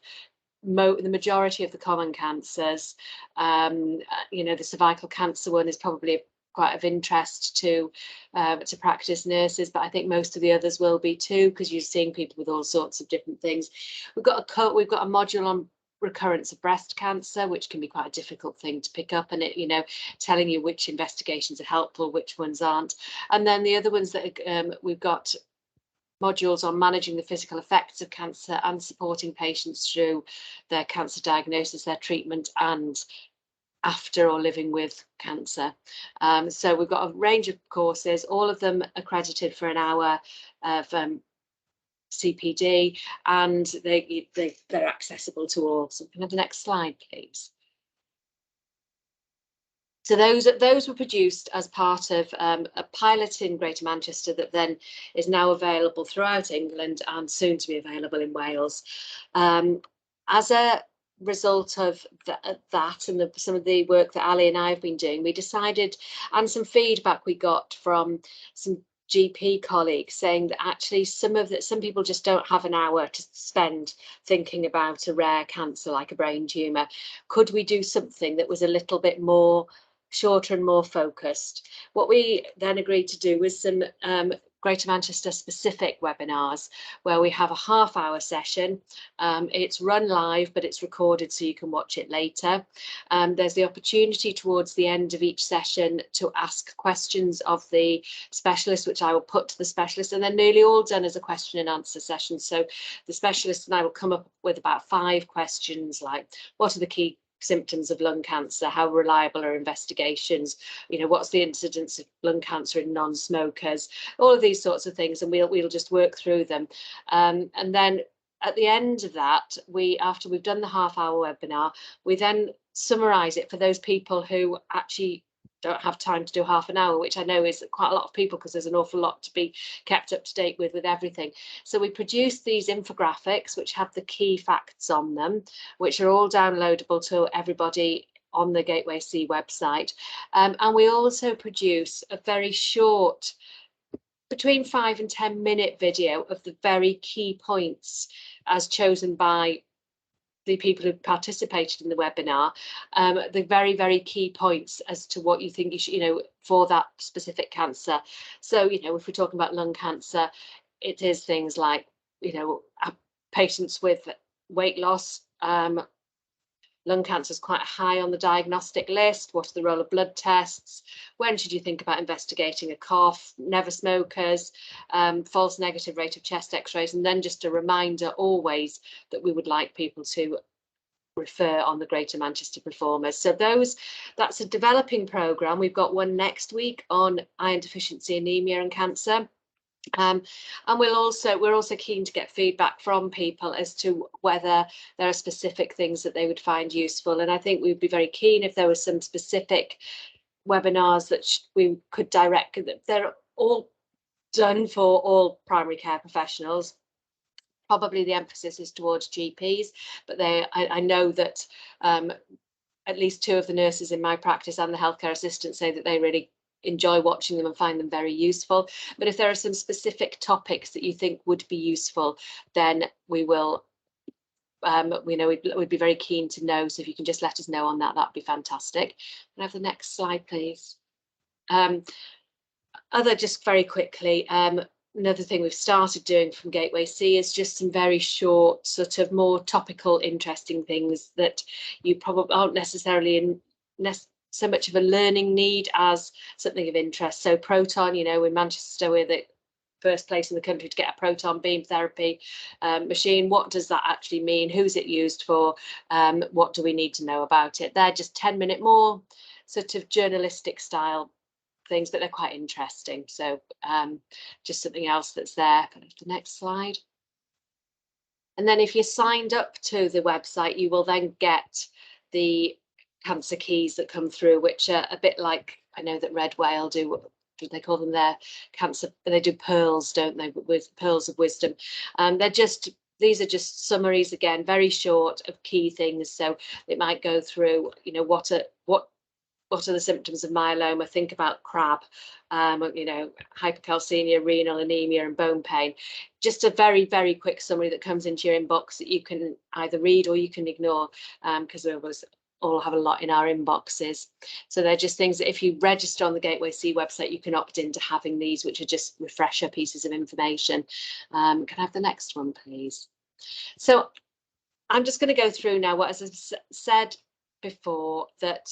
G: the majority of the common cancers. You know, the cervical cancer one is probably quite of interest to practice nurses, but I think most of the others will be too, because you're seeing people with all sorts of different things. We've got a module on recurrence of breast cancer, which can be quite a difficult thing to pick up, and it, you know, telling you which investigations are helpful, which ones aren't. And then the other ones that we've got modules on managing the physical effects of cancer and supporting patients through their cancer diagnosis, their treatment, and after or living with cancer. So we've got a range of courses, all of them accredited for an hour of CPD, and they're accessible to all. So can I have the next slide, please? So those were produced as part of a pilot in Greater Manchester that then is now available throughout England and soon to be available in Wales. As a result of that and some of the work that Ali and I have been doing, we decided, and some feedback we got from some GP colleagues saying that actually some people just don't have an hour to spend thinking about a rare cancer like a brain tumour. Could we do something that was a little bit more shorter and more focused? What we then agreed to do was some Greater Manchester specific webinars where we have a half-hour session. It's run live, but it's recorded so you can watch it later. There's the opportunity towards the end of each session to ask questions of the specialist, which I will put to the specialist, and they're nearly all done as a question and answer session. So the specialist and I will come up with about 5 questions, like what are the key symptoms of lung cancer, how reliable are investigations, you know, what's the incidence of lung cancer in non-smokers, all of these sorts of things, and we'll just work through them. And then at the end of that, after we've done the half-hour webinar, we then summarize it for those people who actually don't have time to do half an hour, which I know is quite a lot of people because there's an awful lot to be kept up to date with everything. So we produced these infographics which have the key facts on them, which are all downloadable to everybody on the Gateway C website. And we also produce a very short, between 5 and 10 minute video of the very key points as chosen by the people who participated in the webinar, the very, very key points as to what you think you should, you know, for that specific cancer. So, you know, if we're talking about lung cancer, it is things like, you know, patients with weight loss, lung cancer is quite high on the diagnostic list. What are the role of blood tests? When should you think about investigating a cough? Never smokers, false negative rate of chest x-rays, and then just a reminder always that we would like people to refer on the Greater Manchester performers. So that's a developing programme. We've got one next week on iron deficiency, anemia and cancer. And we're also keen to get feedback from people as to whether there are specific things that they would find useful. And I think we'd be very keen if there were some specific webinars that we could direct. They're all done for all primary care professionals. Probably the emphasis is towards GPs, but I know that at least 2 of the nurses in my practice and the healthcare assistants say that they really enjoy watching them and find them very useful. But if there are some specific topics that you think would be useful, then we will, you know, we'd be very keen to know. So if you can just let us know on that, that'd be fantastic. Can I have the next slide, please? Just very quickly, another thing we've started doing from Gateway C is just some very short, sort of more topical, interesting things that you probably aren't necessarily in so much of a learning need as something of interest. So proton, you know, in Manchester, we're the first place in the country to get a proton beam therapy machine. What does that actually mean? Who's it used for? What do we need to know about it? They're just 10-minute more sort of journalistic style things, but they're quite interesting. So just something else that's there. Can I have the next slide? And then if you're signed up to the website, you will then get the cancer keys that come through, which are a bit like, I know that Red Whale do, they call them their cancer, they do pearls, don't they, with pearls of wisdom. These are just summaries, again, very short, of key things. So it might go through, you know, what are the symptoms of myeloma? Think about CRAB, you know, hypercalcemia, renal anemia and bone pain. Just a very, very quick summary that comes into your inbox that you can either read or you can ignore, because there was all have a lot in our inboxes. So they're just things that if you register on the Gateway C website, you can opt into having these, which are just refresher pieces of information. Can I have the next one, please? So I'm just going to go through now what, as I said before, that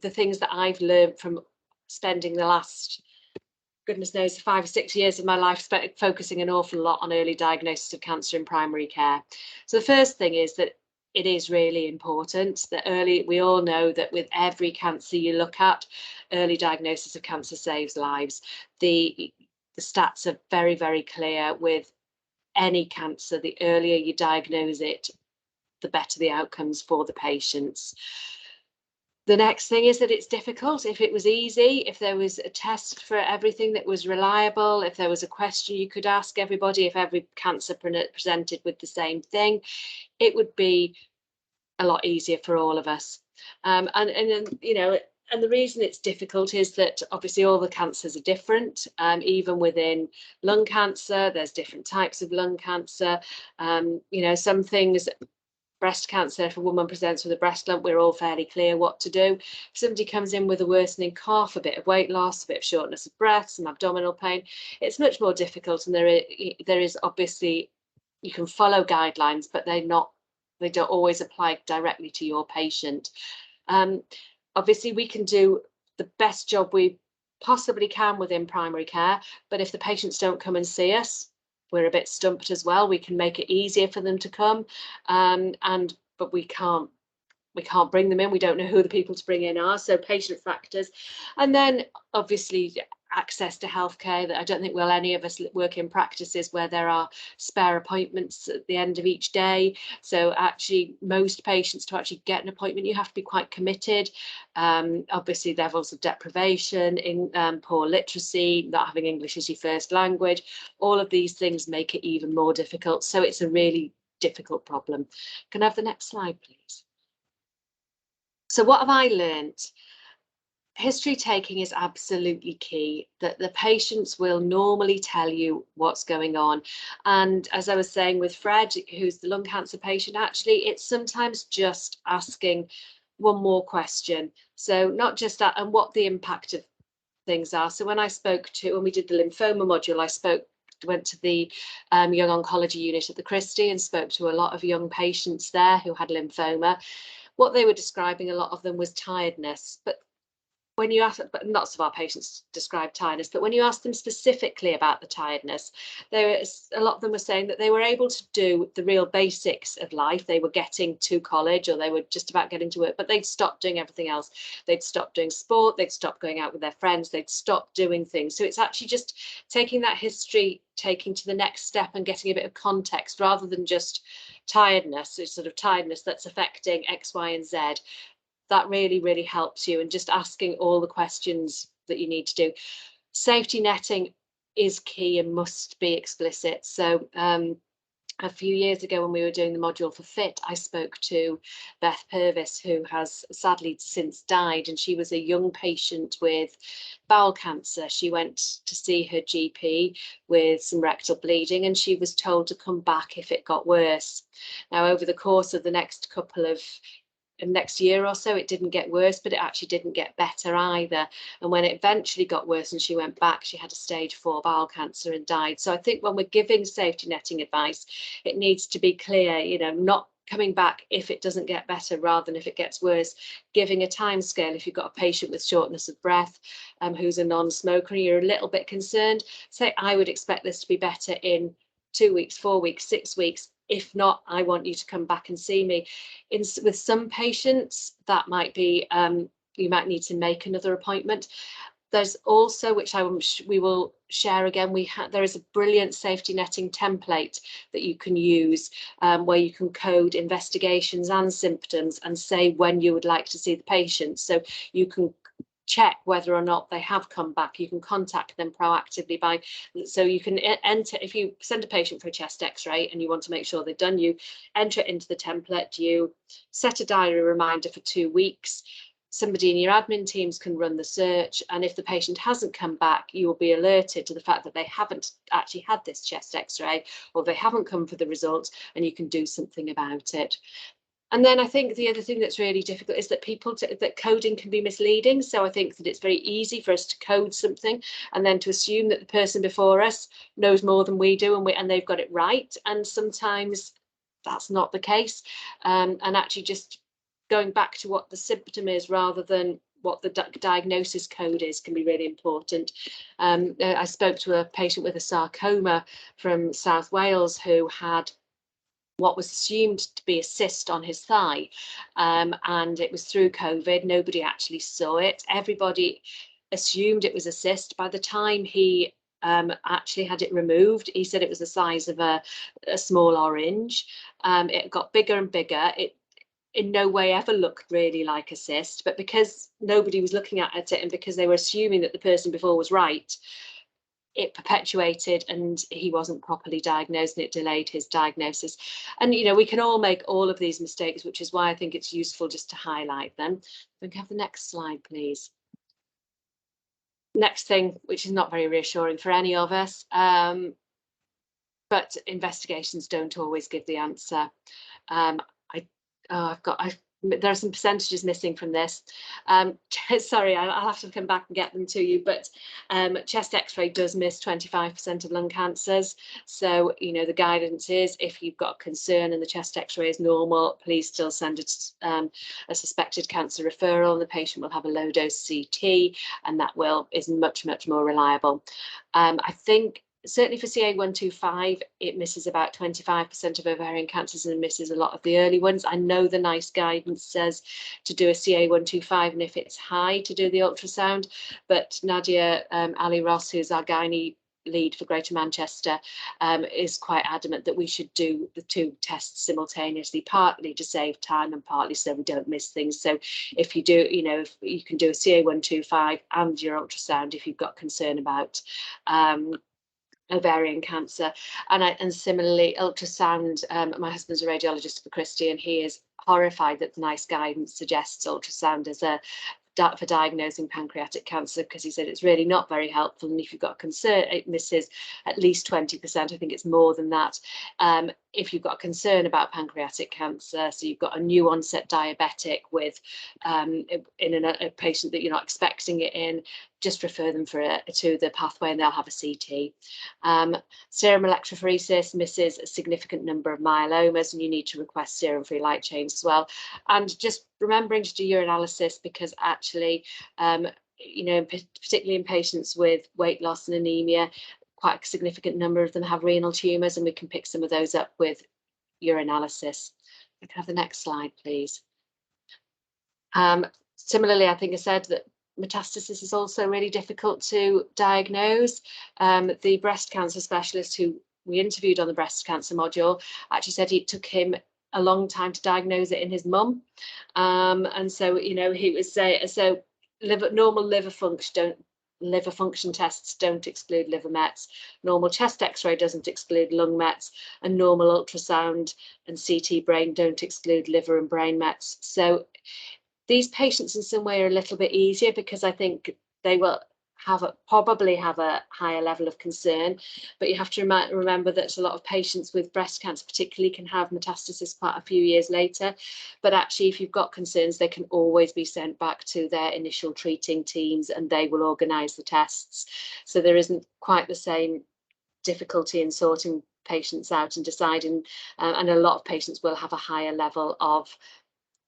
G: the things that I've learned from spending the last, goodness knows, 5 or 6 years of my life focusing an awful lot on early diagnosis of cancer in primary care. So the first thing is that it is really important that we all know that with every cancer you look at, early diagnosis of cancer saves lives. The stats are very, very clear. With any cancer, the earlier you diagnose it, the better the outcomes for the patients. The next thing is that it's difficult. If it was easy, if there was a test for everything that was reliable, if there was a question you could ask everybody, if every cancer presented with the same thing, it would be a lot easier for all of us. And you know, and the reason it's difficult is that obviously all the cancers are different. Even within lung cancer, there's different types of lung cancer. You know, some things, breast cancer, if a woman presents with a breast lump, we're all fairly clear what to do. If somebody comes in with a worsening cough, a bit of weight loss, a bit of shortness of breath, some abdominal pain, it's much more difficult. And there is obviously, you can follow guidelines, but they don't always apply directly to your patient. Obviously, we can do the best job we possibly can within primary care, but if the patients don't come and see us, we're a bit stumped as well. We can make it easier for them to come, but we can't bring them in. We don't know who the people to bring in are. So patient factors, and then obviously access to healthcare. That I don't think any of us work in practices where there are spare appointments at the end of each day. So actually, most patients, to actually get an appointment, you have to be quite committed. Obviously, levels of deprivation, poor literacy, not having English as your first language, all of these things make it even more difficult. So it's a really difficult problem. Can I have the next slide, please? So what have I learned? History taking is absolutely key, that the patients will normally tell you what's going on. And as I was saying with Fred, who's the lung cancer patient, actually, it's sometimes just asking one more question. So not just that, and what the impact of things are. So when we did the lymphoma module, went to the young oncology unit at the Christie and spoke to a lot of young patients there who had lymphoma. What they were describing, a lot of them, was tiredness. But when you ask, but lots of our patients describe tiredness, but when you ask them specifically about the tiredness, a lot of them were saying that they were able to do the real basics of life. They were getting to college, or they were just about getting to work, but they'd stopped doing everything else. They'd stopped doing sport, they'd stopped going out with their friends, they'd stopped doing things. So it's actually just taking that history, taking to the next step and getting a bit of context rather than just tiredness. It's sort of tiredness that's affecting X, Y, and Z. That really, really helps you, and just asking all the questions that you need to do. Safety netting is key and must be explicit. So a few years ago when we were doing the module for FIT, I spoke to Beth Purvis, who has sadly since died, and she was a young patient with bowel cancer. She went to see her GP with some rectal bleeding, and she was told to come back if it got worse. Now, over the course of the next year or so, it didn't get worse, but it actually didn't get better either. And when it eventually got worse and she went back, she had a stage 4 bowel cancer and died. So I think when we're giving safety netting advice, it needs to be clear, you know, not coming back if it doesn't get better rather than if it gets worse, giving a time scale. If you've got a patient with shortness of breath who's a non-smoker and you're a little bit concerned, say, I would expect this to be better in 2 weeks, 4 weeks, 6 weeks. If not, I want you to come back and see me. With some patients, that might be, you might need to make another appointment. There's also, which we will share again, there is a brilliant safety netting template that you can use where you can code investigations and symptoms and say when you would like to see the patient. So you can check whether or not they have come back. You can contact them proactively so you can enter, if you send a patient for a chest x-ray and you want to make sure they've done, you enter it into the template, you set a diary reminder for 2 weeks. Somebody in your admin teams can run the search, and if the patient hasn't come back, you will be alerted to the fact that they haven't actually had this chest x-ray, or they haven't come for the results, and you can do something about it. And then I think the other thing that's really difficult is that that coding can be misleading. So I think that it's very easy for us to code something and then to assume that the person before us knows more than we do, and they've got it right. And sometimes that's not the case. And actually just going back to what the symptom is rather than what the diagnosis code is can be really important. I spoke to a patient with a sarcoma from South Wales who had what was assumed to be a cyst on his thigh, and it was through COVID. Nobody actually saw it. Everybody assumed it was a cyst. By the time he actually had it removed, he said it was the size of a small orange. It got bigger and bigger. It in no way ever looked really like a cyst, but because nobody was looking at it and because they were assuming that the person before was right, it perpetuated and he wasn't properly diagnosed, and it delayed his diagnosis. And we can all make all of these mistakes, which is why I think it's useful just to highlight them. We can have the next slide, please. Next thing, which is not very reassuring for any of us, but investigations don't always give the answer. There are some percentages missing from this. Sorry, I'll have to come back and get them to you, but chest x-ray does miss 25% of lung cancers. So, the guidance is if you've got a concern and the chest x-ray is normal, please still send it a suspected cancer referral, and the patient will have a low dose CT, and that is much, much more reliable. I think certainly for CA125, it misses about 25% of ovarian cancers and misses a lot of the early ones. I know the NICE guidance says to do a CA125, and if it's high, to do the ultrasound. But Nadia Ali Ross, who's our gynae lead for Greater Manchester, is quite adamant that we should do the two tests simultaneously, partly to save time and partly so we don't miss things. So if you do, if you can do a CA125 and your ultrasound if you've got concern about ovarian cancer. And similarly, ultrasound, my husband's a radiologist for Christie, and he is horrified that the NICE guidance suggests ultrasound as for diagnosing pancreatic cancer, because he said it's really not very helpful, and if you've got a concern, it misses at least 20%. I think it's more than that. If you've got a concern about pancreatic cancer, so you've got a new onset diabetic with in a patient that you're not expecting it in, just refer them to the pathway and they'll have a CT. Serum electrophoresis misses a significant number of myelomas, and you need to request serum free light chains as well. And just remembering to do urinalysis, because actually, particularly in patients with weight loss and anemia, quite a significant number of them have renal tumours, and we can pick some of those up with urinalysis. We can have the next slide, please. Similarly, I think I said that metastasis is also really difficult to diagnose. The breast cancer specialist who we interviewed on the breast cancer module actually said it took him a long time to diagnose it in his mum. And so, he was saying, so normal liver function tests don't exclude liver mets, normal chest x-ray doesn't exclude lung mets, and normal ultrasound and CT brain don't exclude liver and brain mets. So these patients in some way are a little bit easier, because I think they will probably have a higher level of concern, but you have to remember that a lot of patients with breast cancer particularly can have metastasis quite a few years later. But actually, if you've got concerns, they can always be sent back to their initial treating teams, and they will organise the tests. So there isn't quite the same difficulty in sorting patients out and deciding, and a lot of patients will have a higher level of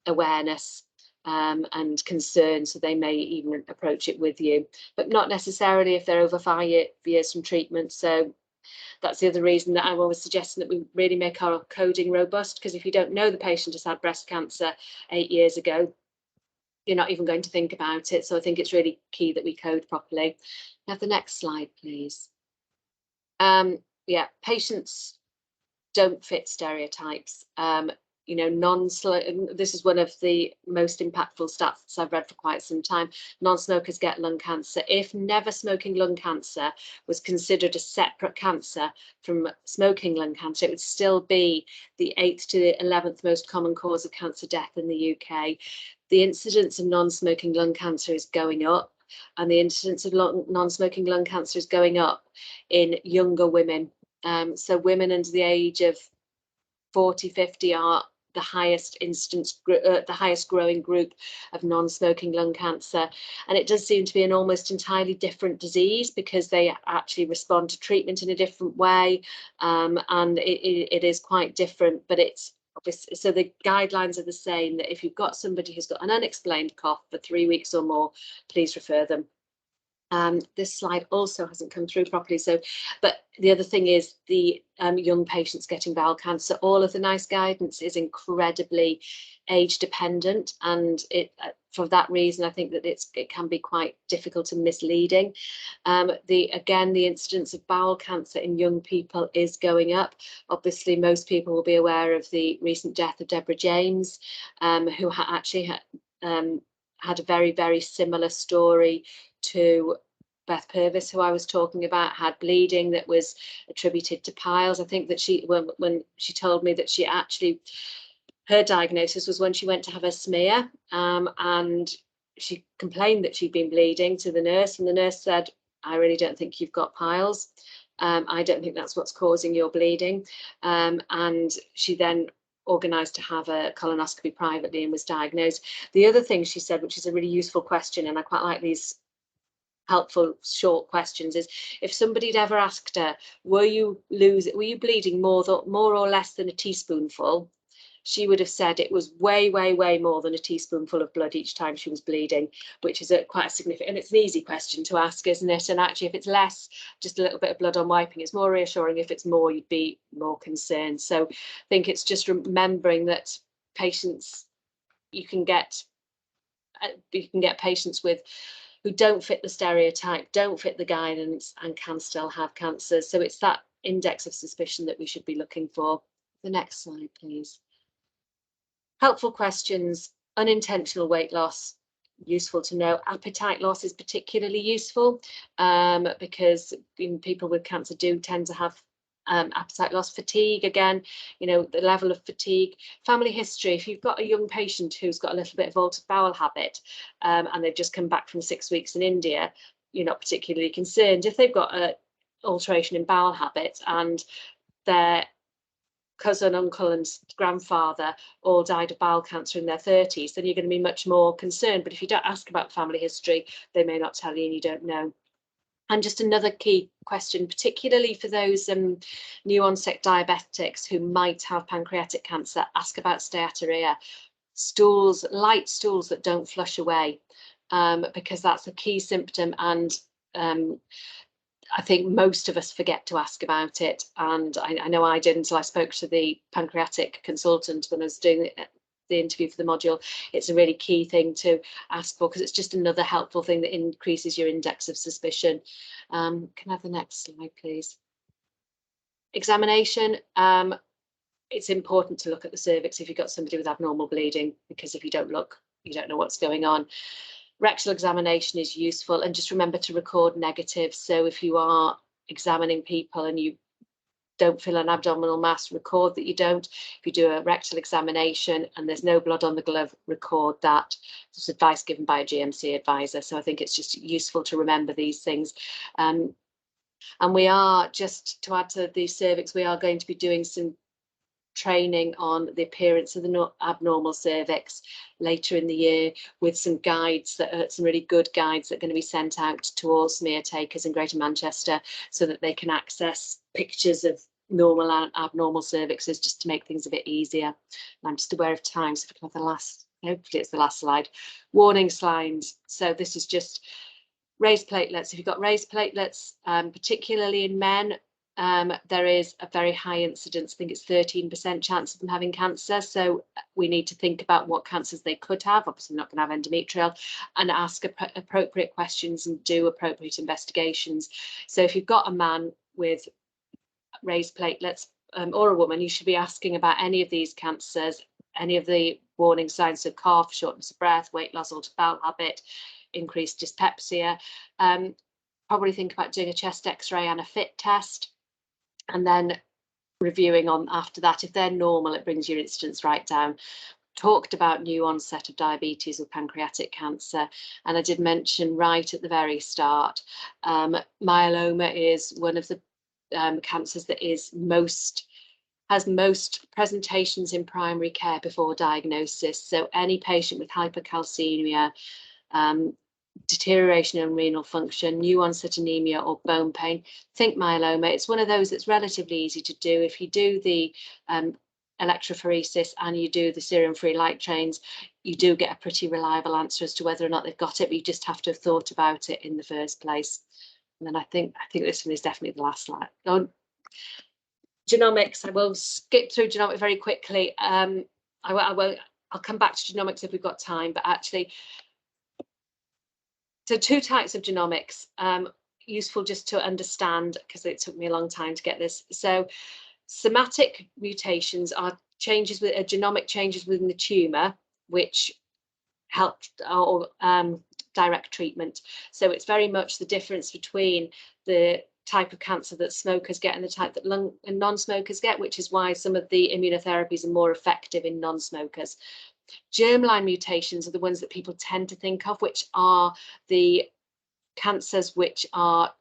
G: awareness and concern, so they may even approach it with you, but not necessarily if they're over 5 years from treatment. So that's the other reason that I'm always suggesting that we really make our coding robust, because if you don't know the patient has had breast cancer 8 years ago, you're not even going to think about it. So I think it's really key that we code properly. Have the next slide, please. Patients don't fit stereotypes. This is one of the most impactful stats I've read for quite some time. Non-smokers get lung cancer. If never smoking lung cancer was considered a separate cancer from smoking lung cancer, it would still be the 8th to the 11th most common cause of cancer death in the UK. The incidence of non-smoking lung cancer is going up, and the incidence of non-smoking lung cancer is going up in younger women. So women under the age of 40, 50 are the highest instance, the highest growing group of non-smoking lung cancer. And it does seem to be an almost entirely different disease because they actually respond to treatment in a different way. And it is quite different, but it's obviously, so the guidelines are the same, that if you've got somebody who's got an unexplained cough for 3 weeks or more, please refer them. This slide also hasn't come through properly. So, but the other thing is the young patients getting bowel cancer. All of the NICE guidance is incredibly age dependent, and for that reason, I think that it can be quite difficult and misleading. Again, the incidence of bowel cancer in young people is going up. Obviously, most people will be aware of the recent death of Deborah James, who actually had a very, very similar story to Beth Purvis, who I was talking about, had bleeding that was attributed to piles. I think that when she told me that she actually, her diagnosis was when she went to have a smear, and she complained that she'd been bleeding to the nurse, and the nurse said, I really don't think you've got piles. I don't think that's what's causing your bleeding. And she then organised to have a colonoscopy privately and was diagnosed. The other thing she said, which is a really useful question, and I quite like these helpful short questions, is if somebody had ever asked her, were you bleeding more or less than a teaspoonful, she would have said it was way, way, way more than a teaspoonful of blood each time she was bleeding, which is quite a significant, and it's an easy question to ask, isn't it? And actually, if it's less, just a little bit of blood on wiping, it's more reassuring. If it's more, you'd be more concerned. So I think it's just remembering that patients, you can get patients who don't fit the stereotype, don't fit the guidance, and can still have cancer. So it's that index of suspicion that we should be looking for. The next slide, please. Helpful questions. Unintentional weight loss, useful to know. Appetite loss is particularly useful because people with cancer do tend to have appetite loss. Fatigue, again, the level of fatigue. Family history, if you've got a young patient who's got a little bit of altered bowel habit and they've just come back from 6 weeks in India, you're not particularly concerned. If they've got an alteration in bowel habit and their cousin, uncle and grandfather all died of bowel cancer in their 30s, then you're going to be much more concerned. But if you don't ask about family history, they may not tell you and you don't know. And just another key question, particularly for those new onset diabetics who might have pancreatic cancer, ask about steatorrhea, stools, light stools that don't flush away, because that's a key symptom. And I think most of us forget to ask about it. And I know I did until I spoke to the pancreatic consultant when I was doing the interview for the module. It's a really key thing to ask for because it's just another helpful thing that increases your index of suspicion. Can I have the next slide, please? Examination. It's important to look at the cervix if you've got somebody with abnormal bleeding, because if you don't look, you don't know what's going on. Rectal examination is useful, and just remember to record negatives. So if you are examining people and you don't feel an abdominal mass, record that you don't. If you do a rectal examination and there's no blood on the glove, record that. This is advice given by a GMC advisor. So I think it's just useful to remember these things. And we are, just to add to the cervix, we are going to be doing some training on the appearance of the abnormal cervix later in the year, with some guides that are some really good guides that are going to be sent out to all smear takers in Greater Manchester so that they can access pictures of normal and abnormal cervixes, just to make things a bit easier. And I'm just aware of time, so if we can have the last, hopefully it's the last slide. Warning signs. So this is just raised platelets. If you've got raised platelets, particularly in men, there is a very high incidence. I think it's 13% chance of them having cancer. So we need to think about what cancers they could have. Obviously, not going to have endometrial, and ask appropriate questions and do appropriate investigations. So if you've got a man with raised platelets or a woman, you should be asking about any of these cancers, any of the warning signs of cough, shortness of breath, weight loss, altered bowel habit, increased dyspepsia. Probably think about doing a chest x-ray and a fit test, and then reviewing on after that. If they're normal, it brings your incidence right down. Talked about new onset of diabetes or pancreatic cancer, and I did mention right at the very start, myeloma is one of the cancers that is most has most presentations in primary care before diagnosis. So any patient with hypercalcemia, deterioration in renal function, new onset anemia or bone pain, think myeloma. It's one of those that's relatively easy to do. If you do the electrophoresis and you do the serum-free light chains, you do get a pretty reliable answer as to whether or not they've got it, but you just have to have thought about it in the first place. And then I think this one is definitely the last slide. Genomics, I will skip through genomics very quickly. I'll come back to genomics if we've got time, but actually, so 2 types of genomics, useful just to understand, because it took me a long time to get this. So somatic mutations are changes with genomic changes within the tumour, which help or direct treatment. So it's very much the difference between the type of cancer that smokers get and the type that non-smokers get, which is why some of the immunotherapies are more effective in non-smokers. Germline mutations are the ones that people tend to think of, which are the cancers which are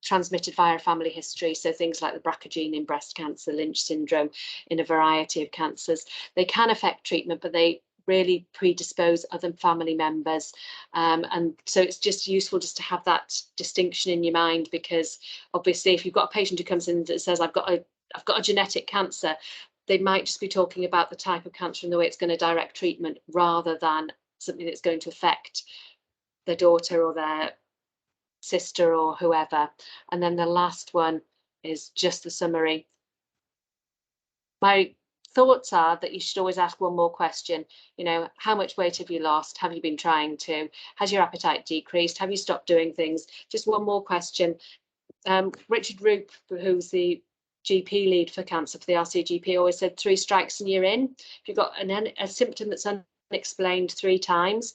G: transmitted via family history. So things like the BRCA gene in breast cancer, Lynch syndrome in a variety of cancers. They can affect treatment, but they really predispose other family members. And so it's just useful just to have that distinction in your mind, because obviously if you've got a patient who comes in that says, I've got a genetic cancer, they might just be talking about the type of cancer and the way it's going to direct treatment, rather than something that's going to affect their daughter or their sister or whoever. And then the last one is just the summary. My thoughts are that you should always ask one more question. You know, how much weight have you lost? Have you been trying to? Has your appetite decreased? Have you stopped doing things? Just one more question. Richard Roop, who's the GP lead for cancer for the RCGP, always said 3 strikes and you're in. If you've got a symptom that's unexplained 3 times,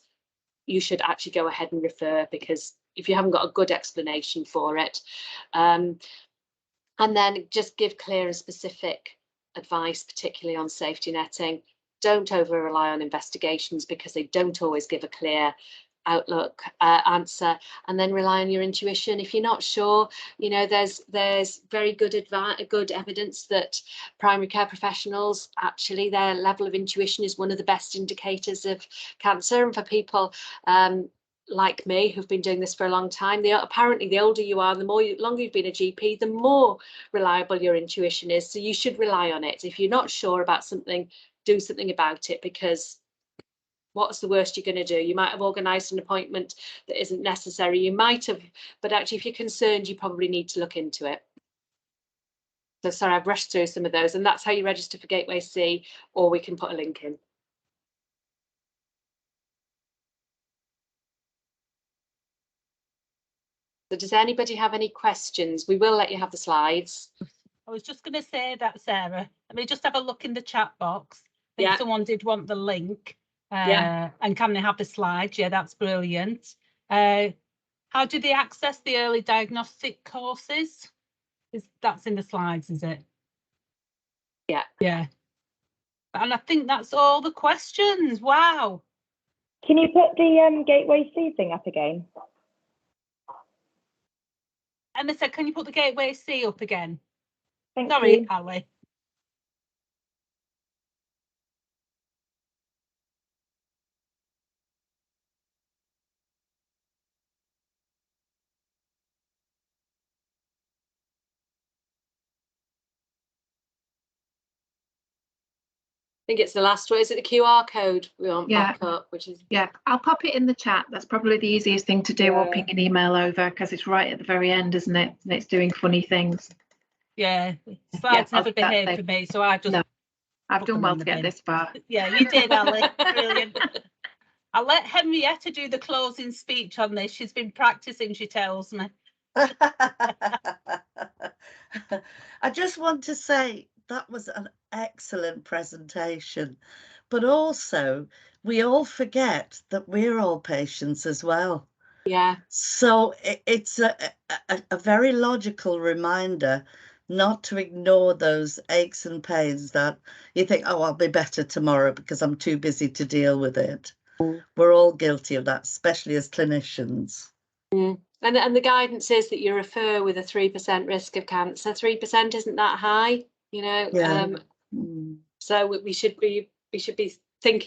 G: you should actually go ahead and refer, because if you haven't got a good explanation for it, and then just give clear and specific advice, particularly on safety netting. Don't over rely on investigations, because they don't always give a clear outlook answer, and then rely on your intuition. If you're not sure, you know, there's very good evidence that primary care professionals, actually their level of intuition is one of the best indicators of cancer. And for people like me, who've been doing this for a long time, apparently the older you are, the longer you've been a GP, the more reliable your intuition is. So you should rely on it. If you're not sure about something, do something about it, because what's the worst you're going to do? You might have organised an appointment that isn't necessary. You might have, but actually if you're concerned, you probably need to look into it. So sorry, I've rushed through some of those, and that's how you register for Gateway C, or we can put a link in. So does anybody have any questions? We will let you have the slides.
D: I was just going to say that, Sarah. Let me just have a look in the chat box. I think
G: Yeah.
D: someone did want the link.
G: Yeah.
D: And can they have the slides? Yeah, that's brilliant. How do they access the early diagnostic courses? That's in the slides, is it?
G: Yeah.
D: Yeah. And I think that's all the questions. Wow.
H: Can you put the Gateway C thing up again?
D: Emma said, can you put the Gateway C up again?
H: Thank
D: Sorry,
H: you.
D: Ali.
G: I think it's the last one. Is it the QR code we want back up? Which is,
F: Yeah, I'll pop it in the chat. That's probably the easiest thing to do, or ping an email over, because it's right at the very end, isn't it? And it's doing funny things.
D: Yeah, slides never behaved for me, so I just...
F: No, I've done well to get this far.
D: Yeah, you did, Ali. Brilliant. I'll let Henrietta do the closing speech on this. She's been practicing, she tells me.
I: I just want to say that was an excellent presentation, but also we all forget that we're all patients as well.
G: Yeah.
I: So it's a very logical reminder not to ignore those aches and pains that you think, oh, I'll be better tomorrow because I'm too busy to deal with it. We're all guilty of that, especially as clinicians.
G: And the guidance is that you refer with a 3% risk of cancer. 3% isn't that high, you know.
I: Yeah.
G: So we should be thinking